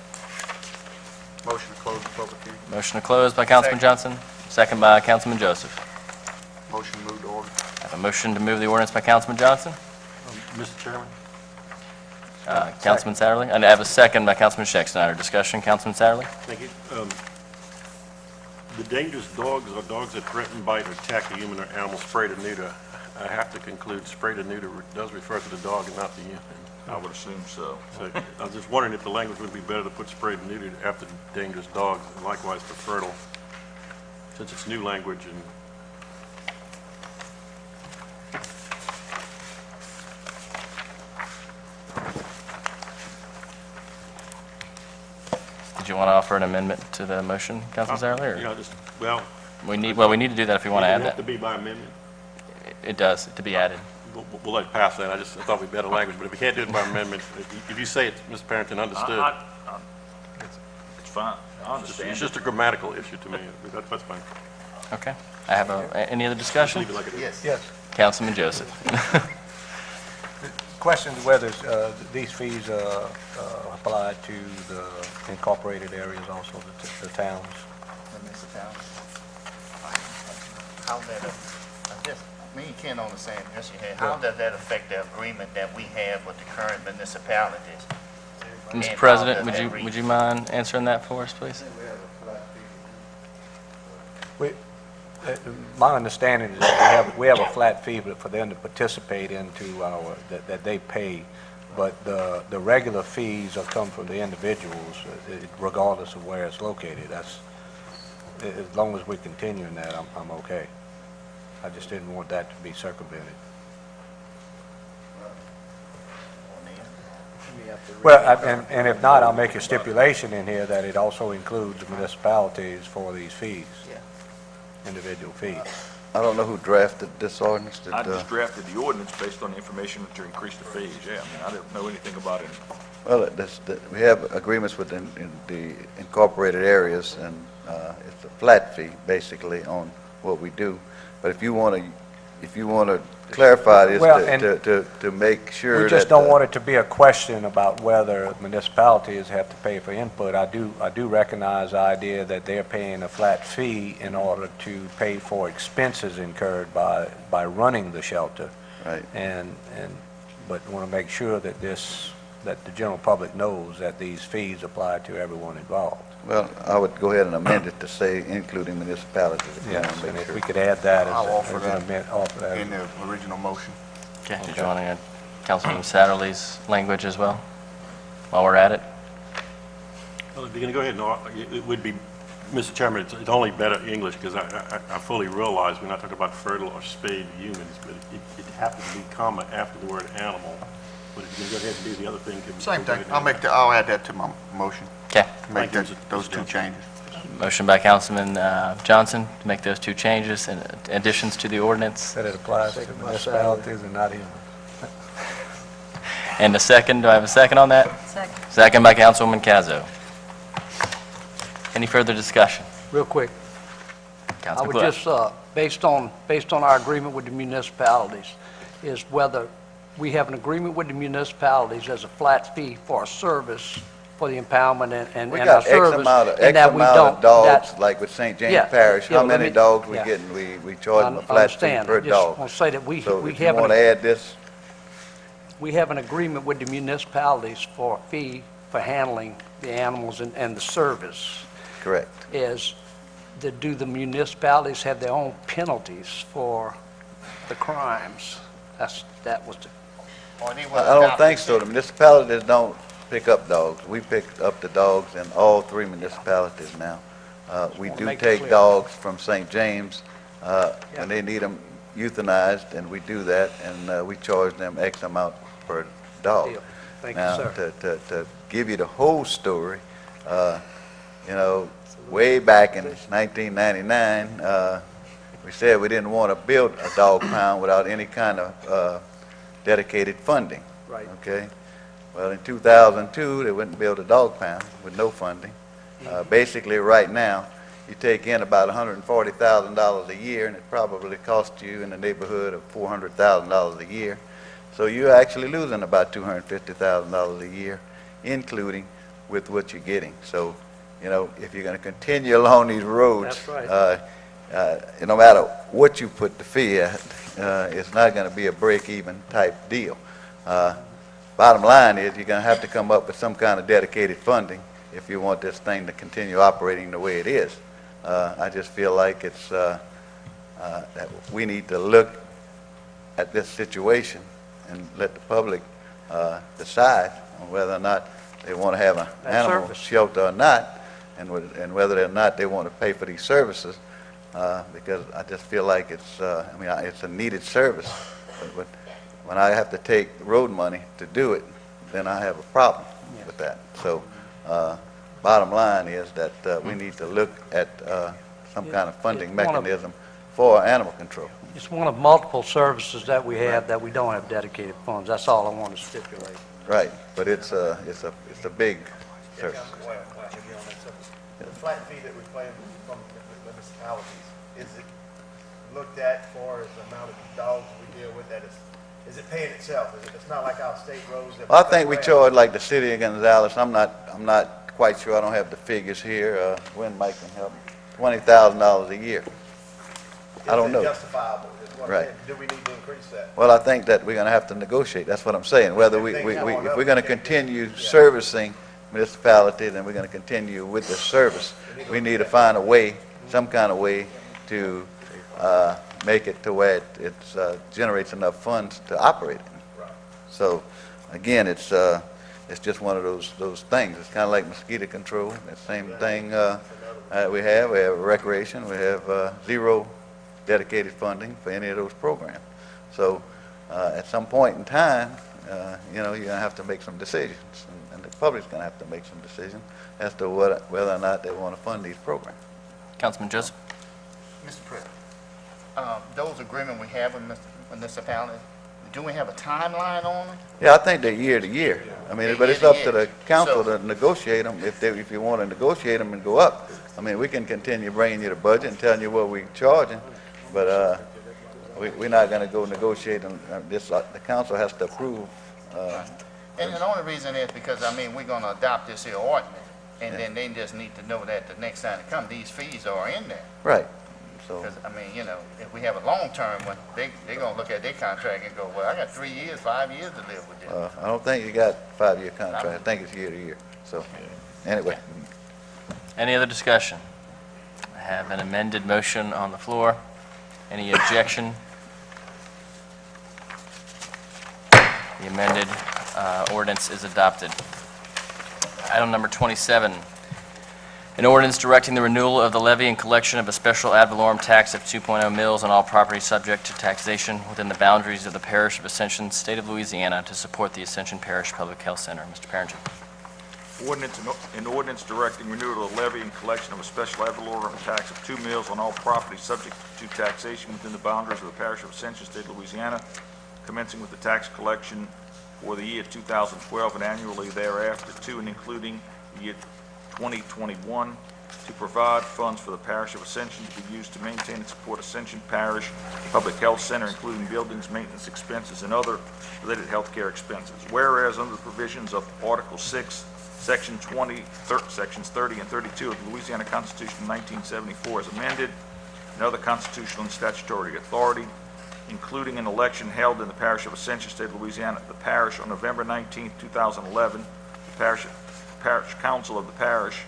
Motion to close the public hearing.
Motion to close by Councilman Johnson, second by Councilman Joseph.
Motion to move to order.
I have a motion to move the ordinance by Councilman Johnson,
Mr. Chairman?
Councilman Satterlee, and I have a second by Councilman Schexnayder. Discussion, Councilman Satterlee?
Thank you. The dangerous dogs or dogs that threaten, bite, or attack a human or animal, sprayed or neuter. I have to conclude sprayed or neuter does refer to the dog and not the human.
I would assume so.
So I was just wondering if the language would be better to put sprayed and neutered after dangerous dogs, and likewise for fertile, since it's new language and
Did you want to offer an amendment to the motion, Councilman Satterlee?
you
or-
know, just, well,
We need to do that if you want to
it
add
doesn't have to
that.
be by amendment.
It does, to be added.
We'll let it pass that. I thought we'd better language, but if we can't do it by amendment, if you say it, Mr. Parrington understood.
It's fine. I understand.
It's just a grammatical issue to me. That's fine.
Okay. I have any other discussion?
Leave it like it is.
Yes.
Councilman Joseph.
Question is whether these fees apply to the incorporated areas also, the towns.
How that, I guess, me and Ken on the same issue here. How does that affect the agreement that we have with the current municipalities? And
Mr.
how
President,
does that reach-
would you mind answering that for us, please?
My understanding is that we have a flat fee for them to participate into our, that they pay, but the regular fees are come from the individuals, regardless of where it's located. That's, as long as we're continuing that, I'm okay. I just didn't want that to be circumvented. Well, and if not, I'll make a stipulation in here that it also includes the municipalities for these fees, individual fees.
I don't know who drafted this ordinance.
I just drafted the ordinance based on the information to increase the fees, yeah. I mean, I didn't know anything about it.
Well, we have agreements with in the incorporated areas, and it's a flat fee, basically, on what we do. But if you want to clarify this
Well,
to make sure that...
We just don't want it to be a question about whether municipalities have to pay for input. I do recognize the idea that they're paying a flat fee in order to pay for expenses incurred by running the shelter.
Right.
But want to make sure that that the general public knows that these fees apply to everyone involved.
Well, I would go ahead and amend it to say including municipalities.
Yes, and if we could add that as
I'll offer
an
that
amendment, offer that.
in the original motion.
Okay, did you want to add Councilman Satterley's language as well, while we're at it?
Well, if you're going to go ahead, no, it would be, Mr. Chairman, it's only better English, because I fully realize we're not talking about fertile or spayed humans, but it happens to be comma after the word animal. But if you can go ahead and do the other thing.
Same thing. I'll add that to my motion.
Okay.
Make
Thank you,
those
Mr.
two
Johnson.
changes.
Motion by Councilman Johnson to make those two changes and additions to the ordinance.
That it applies to municipalities and not humans.
And a second, do I have a second on that?
Second.
Second by Councilwoman Cazo. Any further discussion?
Real quick, I
Councilman
would
Cliff.
just, based on our agreement with the municipalities, is whether we have an agreement with the municipalities as a flat fee for a service for the impoundment and
We
our
got X
service.
amount
and that we
of
don't-
dogs,
that-
like with St. James
Yeah,
Parish.
yeah,
How
let
many
me-
dogs we
yeah.
getting? We charge them a
I
flat fee
understand.
per
I just
dog.
want to say that we
So
have
if you want to add this,
an agreement with the municipalities for a fee for handling the animals and the service.
correct.
Do the municipalities have their own penalties for the crimes? That was the,
I don't think so. The municipalities don't pick up dogs. We pick up the dogs in all three municipalities now. We do
make it
take
clear.
dogs from St. James when they need them euthanized, and we do that, and we charge them X amount per dog.
deal. Thank you,
Now,
sir.
to give you the whole story, way back in 1999, we said we didn't want to build a dog pound without any kind of dedicated funding.
Right.
Okay? Well, in 2002, they wouldn't build a dog pound with no funding. Basically, right now, you take in about $140,000 a year, and it probably costs you in the neighborhood of $400,000 a year. So you're actually losing about $250,000 a year, including with what you're getting. So, if you're going to continue along these roads,
That's right.
no matter what you put the fee at, it's not going to be a break-even type deal. Bottom line is you're going to have to come up with some kind of dedicated funding if you want this thing to continue operating the way it is. I just feel like it's that we need to look at this situation and let the public decide on whether or not they want to have an
That
animal
service.
shelter or not, and whether or not they want to pay for these services, because I just feel like it's a needed service. But when I have to take road money to do it, then I have a problem with that. So, bottom line is that we need to look at some kind of funding
It's one of-
mechanism for animal control.
It's one of multiple services that we have that we don't have dedicated funds. That's all I want to stipulate.
Right, but it's a big service.
The flat fee that we're paying from the municipalities, is it looked at for as the amount of dogs we deal with, that is it paying itself? It's not like our state roads that...
Well, I think we charge like the city of Gonzales. I'm not quite sure. I don't have the figures here. When Mike can help me. $20,000 a year. I don't know.
Is it justifiable? Is what I'm
Right.
saying. Do we need to increase that?
Well, I think that we're going to have to negotiate. That's what I'm saying. Whether if we're going to continue servicing municipality, then we're going to continue with the service. We need to find a way, some kind of way, to make it to where it generates enough funds to operate it. So, again, it's just one of those things. It's kind of like mosquito control. The same thing we have recreation. We have zero dedicated funding for any of those programs. So, at some point in time, you're going to have to make some decisions, and the public's going to have to make some decisions as to whether or not they want to fund these programs.
Councilman Joseph?
Mr. President, those agreements we have with municipalities, do we have a timeline on them?
Yeah, I think they're year to year. I mean, but it's
Year
up
to
to the
year.
council
So-
to negotiate them if you want to negotiate them and go up. I mean, we can continue bringing you the budget and telling you what we're charging, but we're not going to go negotiate them. The council has to approve.
And the only reason is because, I mean, we're gonna adopt this here ordinance, and then they just need to know that the next time they come, these fees are in there.
Right. So,
Because, I mean, if we have a long-term one, they're gonna look at their contract and go, well, I got 3 years, 5 years to live with this.
I don't think you got 5-year contract. I think it's year to year. So, anyway.
Any other discussion? I have an amended motion on the floor. Any objection? The amended ordinance is adopted. Item number 27, an ordinance directing the renewal of the levy and collection of a special ad valorem tax of 2.0 mils on all property subject to taxation within the boundaries of the Parish of Ascension, State of Louisiana, to support the Ascension Parish Public Health Center. Mr. Parrington.
An ordinance directing renewal of the levy and collection of a special ad valorem tax of 2 mils on all property subject to taxation within the boundaries of the Parish of Ascension, State of Louisiana, commencing with the tax collection for the year 2012 and annually thereafter, to and including the year 2021, to provide funds for the Parish of Ascension to be used to maintain and support Ascension Parish Public Health Center, including buildings, maintenance expenses, and other related health care expenses. Whereas under the provisions of Article 6, Section 20, Sections 30 and 32 of the Louisiana Constitution of 1974 as amended, and other constitutional and statutory authority, including an election held in the Parish of Ascension, State of Louisiana, the parish on November 19, 2011, the Parish Council of the Parish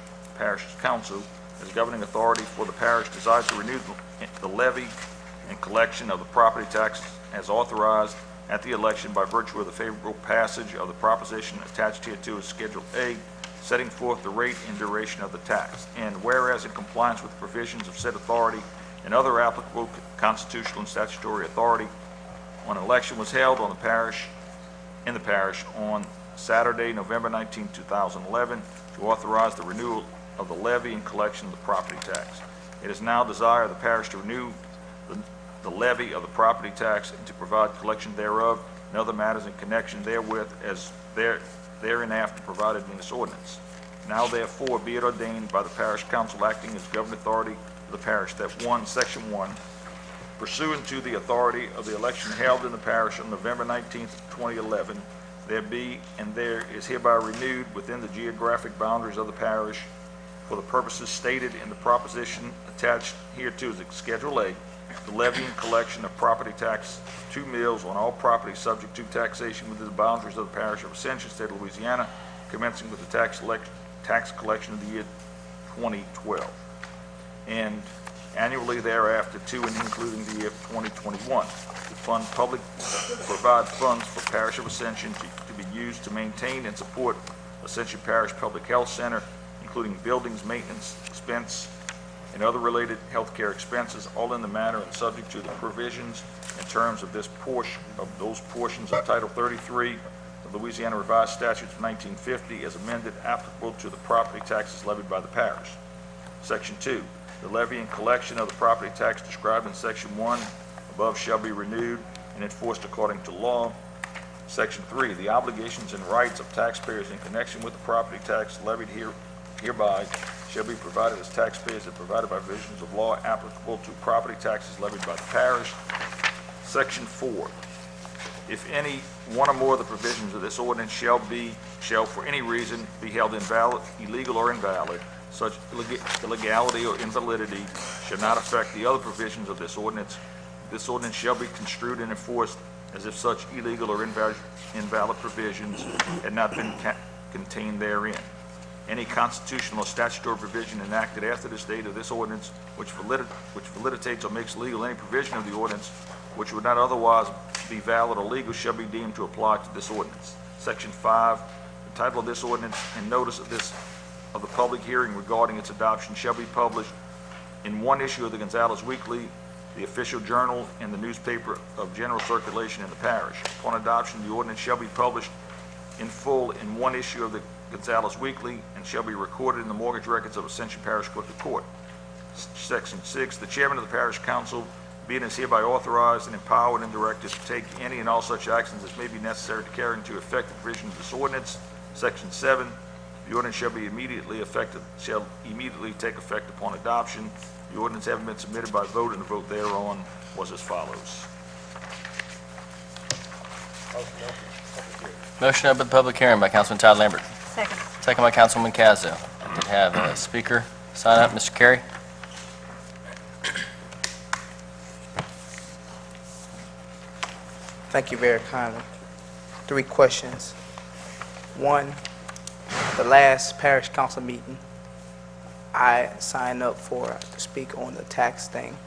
Council, as governing authority for the parish, desires to renew the levy and collection of the property tax as authorized at the election by virtue of the favorable passage of the proposition attached hereto as Schedule A, setting forth the rate and duration of the tax. And whereas in compliance with the provisions of said authority and other applicable constitutional and statutory authority, an election was held in the parish on Saturday, November 19, 2011, to authorize the renewal of the levy and collection of the property tax. It is now desired of the parish to renew the levy of the property tax and to provide collection thereof and other matters in connection therewith as thereinafter provided in this ordinance. Now therefore be it ordained by the Parish Council acting as governing authority of the parish that 1, Section 1, pursuant to the authority of the election held in the parish on November 19, 2011, there be and there is hereby renewed within the geographic boundaries of the parish for the purposes stated in the proposition attached hereto as Schedule A, the levy and collection of property tax 2 mils on all property subject to taxation within the boundaries of the Parish of Ascension, State of Louisiana, commencing with the tax collection of the year 2012, and annually thereafter to and including the year 2021, to provide funds for Parish of Ascension to be used to maintain and support Ascension Parish Public Health Center, including buildings, maintenance, expense, and other related health care expenses, all in the manner and subject to the provisions and terms of those portions of Title 33 of Louisiana Revised Statutes of 1950 as amended, applicable to the property taxes levied by the parish. Section 2, the levy and collection of the property tax described in Section 1 above shall be renewed and enforced according to law. Section 3, the obligations and rights of taxpayers in connection with the property tax levied hereby shall be provided as taxpayers and provided by provisions of law applicable to property taxes levied by the parish. Section 4, if any one or more of the provisions of this ordinance shall for any reason be held invalid, illegal, or invalid, such illegality or invalidity shall not affect the other provisions of this ordinance. This ordinance shall be construed and enforced as if such illegal or invalid provisions had not been contained therein. Any constitutional or statutory provision enacted after this date of this ordinance which validates or makes legal any provision of the ordinance which would not otherwise be valid or legal shall be deemed to apply to this ordinance. Section 5, the title of this ordinance and notice of the public hearing regarding its adoption shall be published in one issue of the Gonzales Weekly, the official journal, and the newspaper of general circulation in the parish. Upon adoption, the ordinance shall be published in full in one issue of the Gonzales Weekly and shall be recorded in the mortgage records of Ascension Parish Clerk of Court. Section 6, the chairman of the Parish Council being is hereby authorized and empowered and directed to take any and all such actions as may be necessary to carry into effect the provisions of this ordinance. Section 7, the ordinance shall immediately take effect upon adoption. The ordinance having been submitted by vote and the vote thereon was as follows.
Motion to open the public hearing by Councilman Todd Lambert.
Second.
Second by Councilwoman Cazzo. I did have a speaker sign up. Mr. Carey?
Thank you very kindly. 3 questions. 1, the last parish council meeting, I signed up to speak on the tax thing,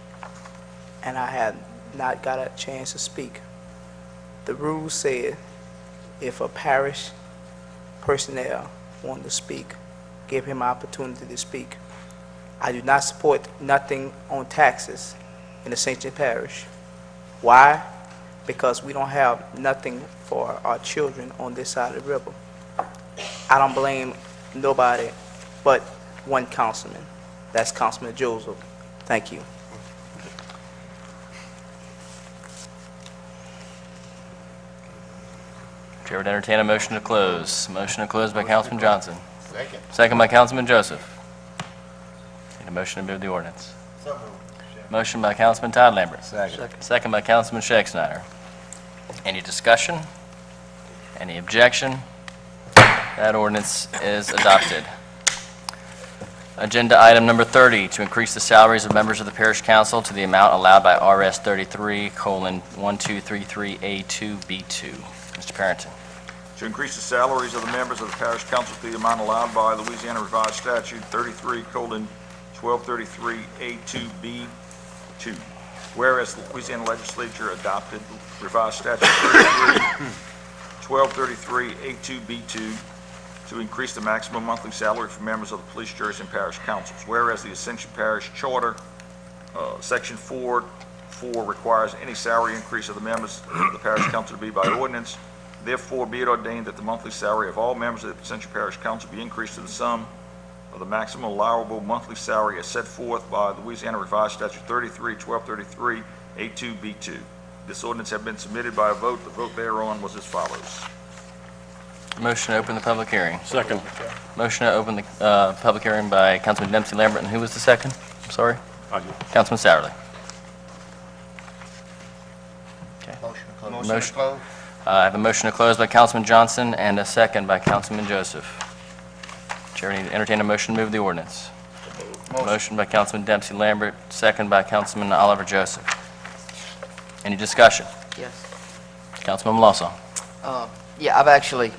and I had not got a chance to speak. The rules said if a parish personnel wanted to speak, give him an opportunity to speak. I do not support nothing on taxes in Ascension Parish. Why? Because we don't have nothing for our children on this side of the river. I don't blame nobody but one councilman. That's Councilman Joseph. Thank you.
Chair would entertain a motion to close. Motion to close by Councilman Johnson.
Second.
Second by Councilman Joseph. Need a motion to move the ordinance.
So moved.
Motion by Councilman Todd Lambert.
Second.
Second by Councilman Shakespeare. Any discussion? Any objection? That ordinance is adopted. Agenda item number 30, to increase the salaries of members of the Parish Council to the amount allowed by RS 33:1233A2B2. Mr. Parrington.
To increase the salaries of the members of the Parish Council to the amount allowed by Louisiana Revised Statute 33:1233A2B2. Whereas the Louisiana Legislature adopted Revised Statute 33:1233A2B2 to increase the maximum monthly salary for members of the police, juries, and parish councils. Whereas the Ascension Parish Charter, Section 4 requires any salary increase of the members of the parish council to be by ordinance. Therefore, be it ordained that the monthly salary of all members of the Ascension Parish Council be increased to the sum of the maximum allowable monthly salary as set forth by Louisiana Revised Statute 33:1233A2B2. This ordinance has been submitted by a vote. The vote thereon was as follows.
Motion to open the public hearing.
Second.
Motion to open the public hearing by Councilman Dempsey Lambert, and who was the second? I'm sorry?
I do.
Councilman Satterley.
Motion to close.
Motion.
Motion to close.
I have a motion to close by Councilman Johnson and a second by Councilman Joseph. Chair, need to entertain a motion to move the ordinance. Motion by Councilman Dempsey Lambert, second by Councilman Oliver Joseph. Any discussion?
Yes.
Councilman Lawson.
Yeah, I've actually,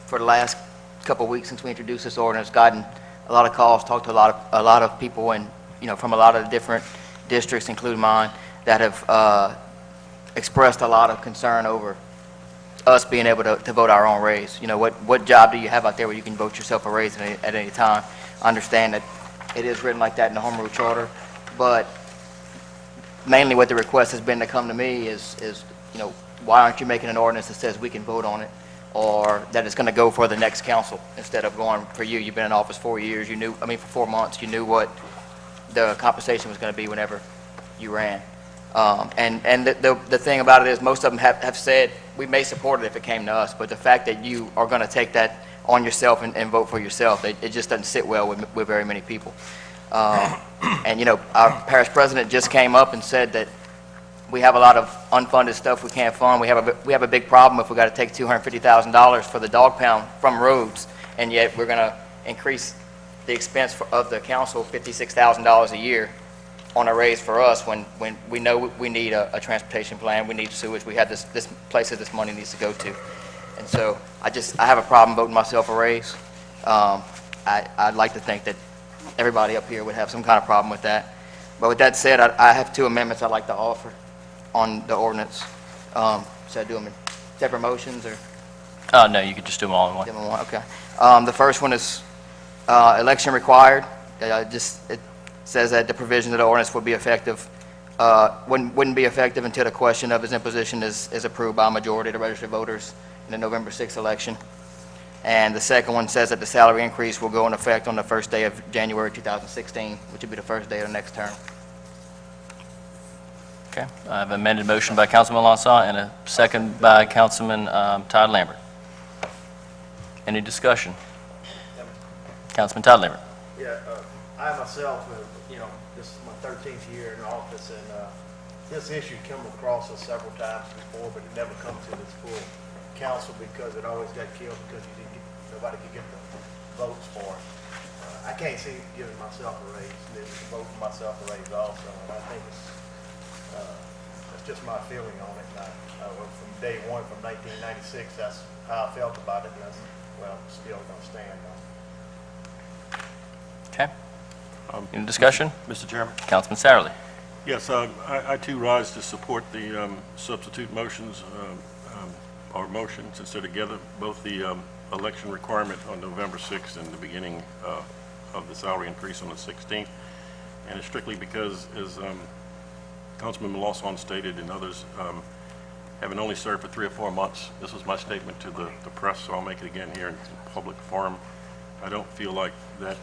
for the last couple of weeks since we introduced this ordinance, gotten a lot of calls, talked to a lot of people and, from a lot of the different districts, including mine, that have expressed a lot of concern over us being able to vote our own raise. What job do you have out there where you can vote yourself a raise at any time? I understand that it is written like that in the Home Rule Charter, but mainly what the request has been to come to me is why aren't you making an ordinance that says we can vote on it, or that it's going to go for the next council instead of going for you? You've been in office 4 years. For 4 months, you knew what the compensation was going to be whenever you ran. And the thing about it is most of them have said we may support it if it came to us, but the fact that you are going to take that on yourself and vote for yourself, it just doesn't sit well with very many people. And, you know, our parish president just came up and said that we have a lot of unfunded stuff we can't fund. We have a big problem if we got to take $250,000 for the dog pound from roads, and yet we're going to increase the expense of the council $56,000 a year on a raise for us when we know we need a transportation plan, we need sewage, we have this place that this money needs to go to. And so I have a problem voting myself a raise. I'd like to think that everybody up here would have some kind of problem with that. But with that said, I have two amendments I'd like to offer on the ordinance. Should I do them in separate motions or?
No, you could just do them all in one.
Give them one, okay. The first one is election required. It says that the provision of the ordinance would be effective, wouldn't be effective until the question of its imposition is approved by a majority of the registered voters in the November 6th election. And the second one says that the salary increase will go into effect on the first day of January 2016, which would be the first day of the next term.
Okay, I have an amended motion by Councilman Lanson and a second by Councilman Todd Lambert. Any discussion? Councilman Todd Lambert.
Yeah, I myself, this is my 13th year in office, and this issue came across us several times before, but it never come to this full council because it always got killed because nobody could get the votes for it. I can't see giving myself a raise, and vote for myself a raise also, and I think that's just my feeling on it. From day one, from 1996, that's how I felt about it, and that's, still going to stand on it.
Okay. Any discussion?
Mr. Chairman?
Councilman Satterley.
Yes, I too rise to support the substitute motions, or motions instead together, both the election requirement on November 6th and the beginning of the salary increase on the 16th. And it's strictly because, as Councilman Lawson stated and others, having only served for 3 or 4 months, this was my statement to the press, so I'll make it again here in public forum. I don't feel like that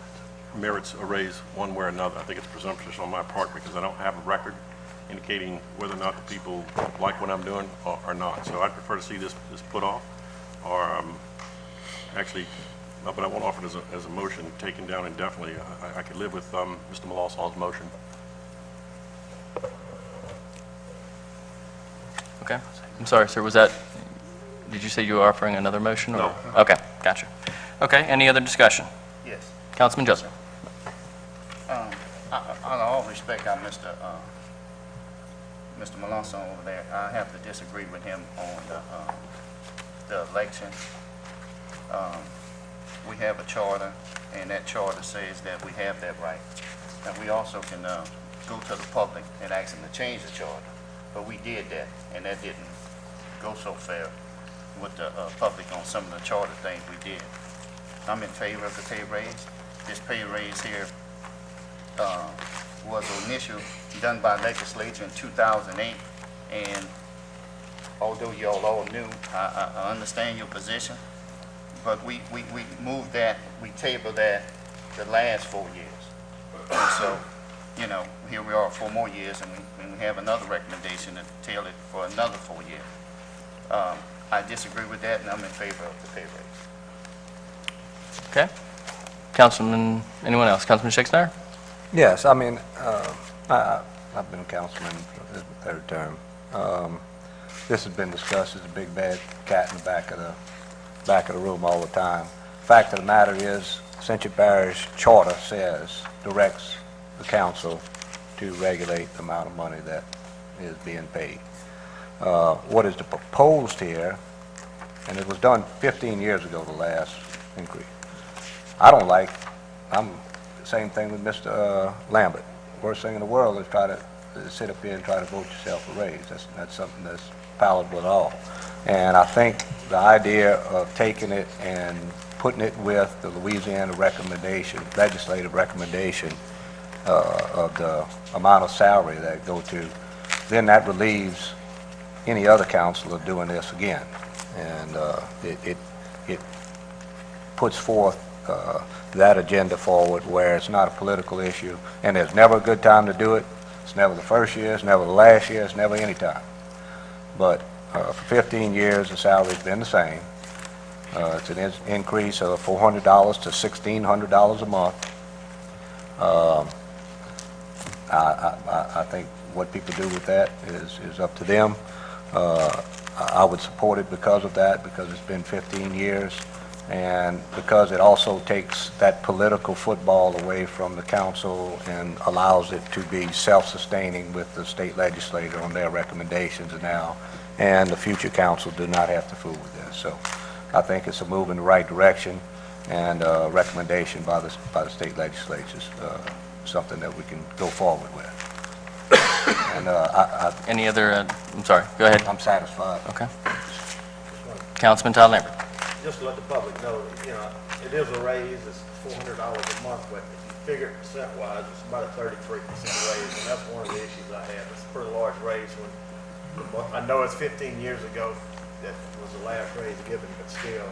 merits a raise one way or another. I think it's presumptuous on my part because I don't have a record indicating whether or not the people like what I'm doing or not. So I'd prefer to see this put off, or actually, but I won't offer it as a motion taken down indefinitely. I could live with Mr. Molasson's motion.
Okay. I'm sorry, sir. Did you say you were offering another motion? Or?
No.
Okay, gotcha. Okay, any other discussion?
Yes.
Councilman Joseph.
On all respect, Mr. Melanson over there, I have to disagree with him on the election. We have a charter, and that charter says that we have that right. And we also can go to the public and ask them to change the charter. But we did that, and that didn't go so fair with the public on some of the charter things we did. I'm in favor of the pay raise. This pay raise here was an issue done by legislature in 2008, and although y'all all knew, I understand your position, but we moved that, we tabled that the last 4 years. And so, here we are 4 more years, and we have another recommendation to table it for another 4 years. I disagree with that, and I'm in favor of the pay raise.
Okay. Councilman, anyone else? Councilman Shakespeare?
Yes, I mean, I've been a councilman for this third term. This has been discussed as a big bad cat in the back of the room all the time. Fact of the matter is, Ascension Parish Charter directs the council to regulate the amount of money that is being paid. What is proposed here, and it was done 15 years ago, the last increase. I'm the same thing with Mr. Lambert. Worst thing in the world is try to sit up here and try to vote yourself a raise. That's something that's palatable at all. And I think the idea of taking it and putting it with the Louisiana recommendation, legislative recommendation of the amount of salary that go to, then that relieves any other councilor doing this again. And it puts forth that agenda forward where it's not a political issue, and there's never a good time to do it. It's never the first year, it's never the last year, it's never any time. But For 15 years, the salary's been the same. It's an increase of $400 to $1,600 a month. I think what people do with that is up to them. I would support it because of that, because it's been 15 years, and because it also takes that political football away from the council and allows it to be self-sustaining with the state legislature on their recommendations now, and the future council do not have to fool with this. So I think it's a move in the right direction, and a recommendation by the state legislatures, something that we can go forward with. And
Any other, I'm sorry, go ahead.
I'm satisfied.
Okay. Councilman Todd Lambert.
Just to let the public know, it is a raise, it's $400 a month, but if you figure it percent-wise, it's about a 33% raise, and that's one of the issues I have. It's a pretty large raise when, I know it's 15 years ago that was the last raise given, but still,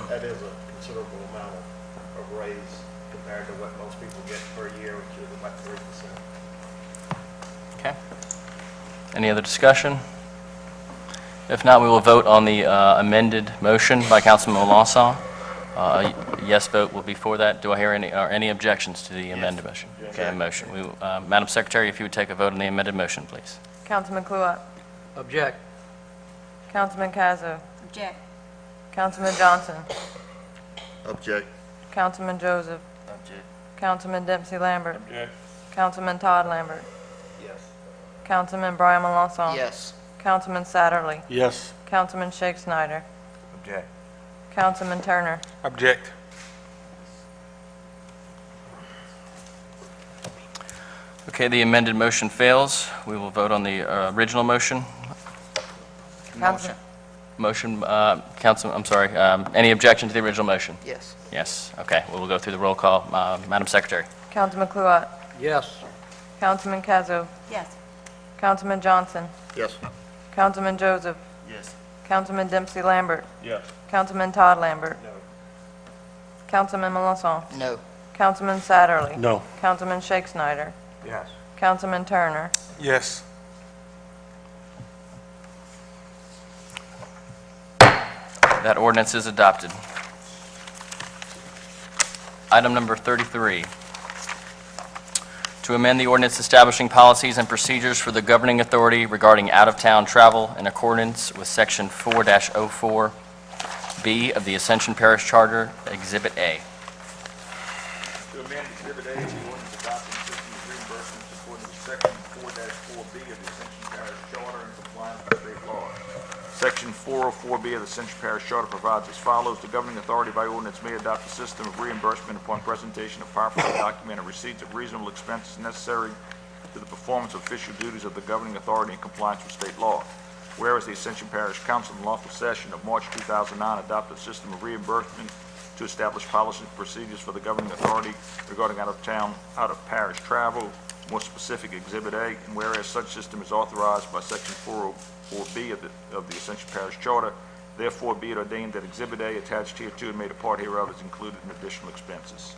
that is a considerable amount of raise compared to what most people get per year, which is about 3%.
Okay. Any other discussion? If not, we will vote on the amended motion by Councilman Melanson. A yes vote will be for that. Do I hear any objections to the amended motion? Okay, motion. Madam Secretary, if you would take a vote on the amended motion, please.
Councilman Kluwat.
Object.
Councilman Cazzo.
Object.
Councilman Johnson.
Object.
Councilman Joseph.
Object.
Councilman Dempsey Lambert.
Object.
Councilman Todd Lambert.
Yes.
Councilman Brian Melanson.
Yes.
Councilman Satterley.
Yes.
Councilman Shake Snyder.
Object.
Councilman Turner.
Object.
Okay, the amended motion fails. We will vote on the original motion. Motion, Councilman, I'm sorry, any objection to the original motion?
Yes.
Yes, okay, we will go through the roll call. Madam Secretary.
Councilman Kluwat.
Yes.
Councilman Cazzo.
Yes.
Councilman Johnson.
Yes.
Councilman Joseph.
Yes.
Councilman Dempsey Lambert.
Yes.
Councilman Todd Lambert.
No.
Councilman Melanson.
No.
Councilman Satterley.
No.
Councilman Shake Snyder.
Yes.
Councilman Turner.
Yes.
That ordinance is adopted. Item number 33, to amend the ordinance establishing policies and procedures for the governing authority regarding out-of-town travel in accordance with Section 4-04B of the Ascension Parish Charter, Exhibit A.
To amend Exhibit A of the ordinance adopting system of reimbursements according to Section 4-4B of the Ascension Parish Charter in compliance with state law. Section 404B of the Ascension Parish Charter provides as follows: the governing authority by ordinance may adopt a system of reimbursement upon presentation of properly documented receipts of reasonable expenses necessary to the performance of official duties of the governing authority in compliance with state law. Whereas the Ascension Parish Council in lawful session of March 2009 adopted a system of reimbursement to establish policies and procedures for the governing authority regarding out-of-parish travel, more specific Exhibit A, and whereas such system is authorized by Section 404B of the Ascension Parish Charter, therefore be it ordained that Exhibit A attached hereto and made a part hereof is included in additional expenses.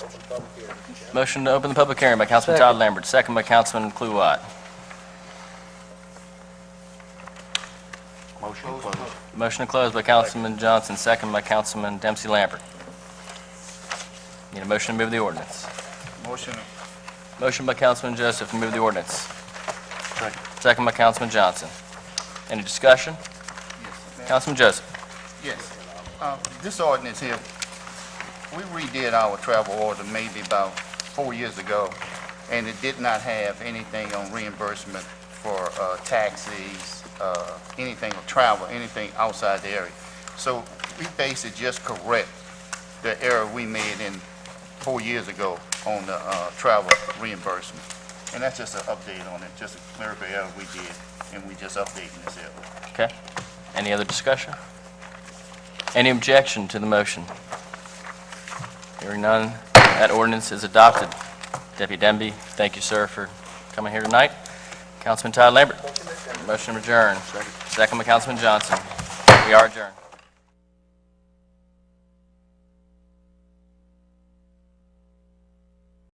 Open public hearing.
Motion to open the public hearing by Councilman Todd Lambert, second by Councilman Kluwat.
Motion closed.
Motion to close by Councilman Johnson, second by Councilman Dempsey Lambert. Need a motion to move the ordinance.
Motion.
Motion by Councilman Joseph to move the ordinance. Second by Councilman Johnson. Any discussion?
Yes.
Councilman Joseph.
Yes. This ordinance here, we redid our travel order maybe about 4 years ago, and it did not have anything on reimbursement for taxis, anything of travel, anything outside the area. So we basically just correct the error we made in 4 years ago on the travel reimbursement. And that's just an update on it, just a clerical error we did, and we just updating this error.
Okay. Any other discussion? Any objection to the motion? Hearing none, that ordinance is adopted. Deputy Denby, thank you, sir, for coming here tonight. Councilman Todd Lambert. Motion adjourned. Second by Councilman Johnson. We are adjourned.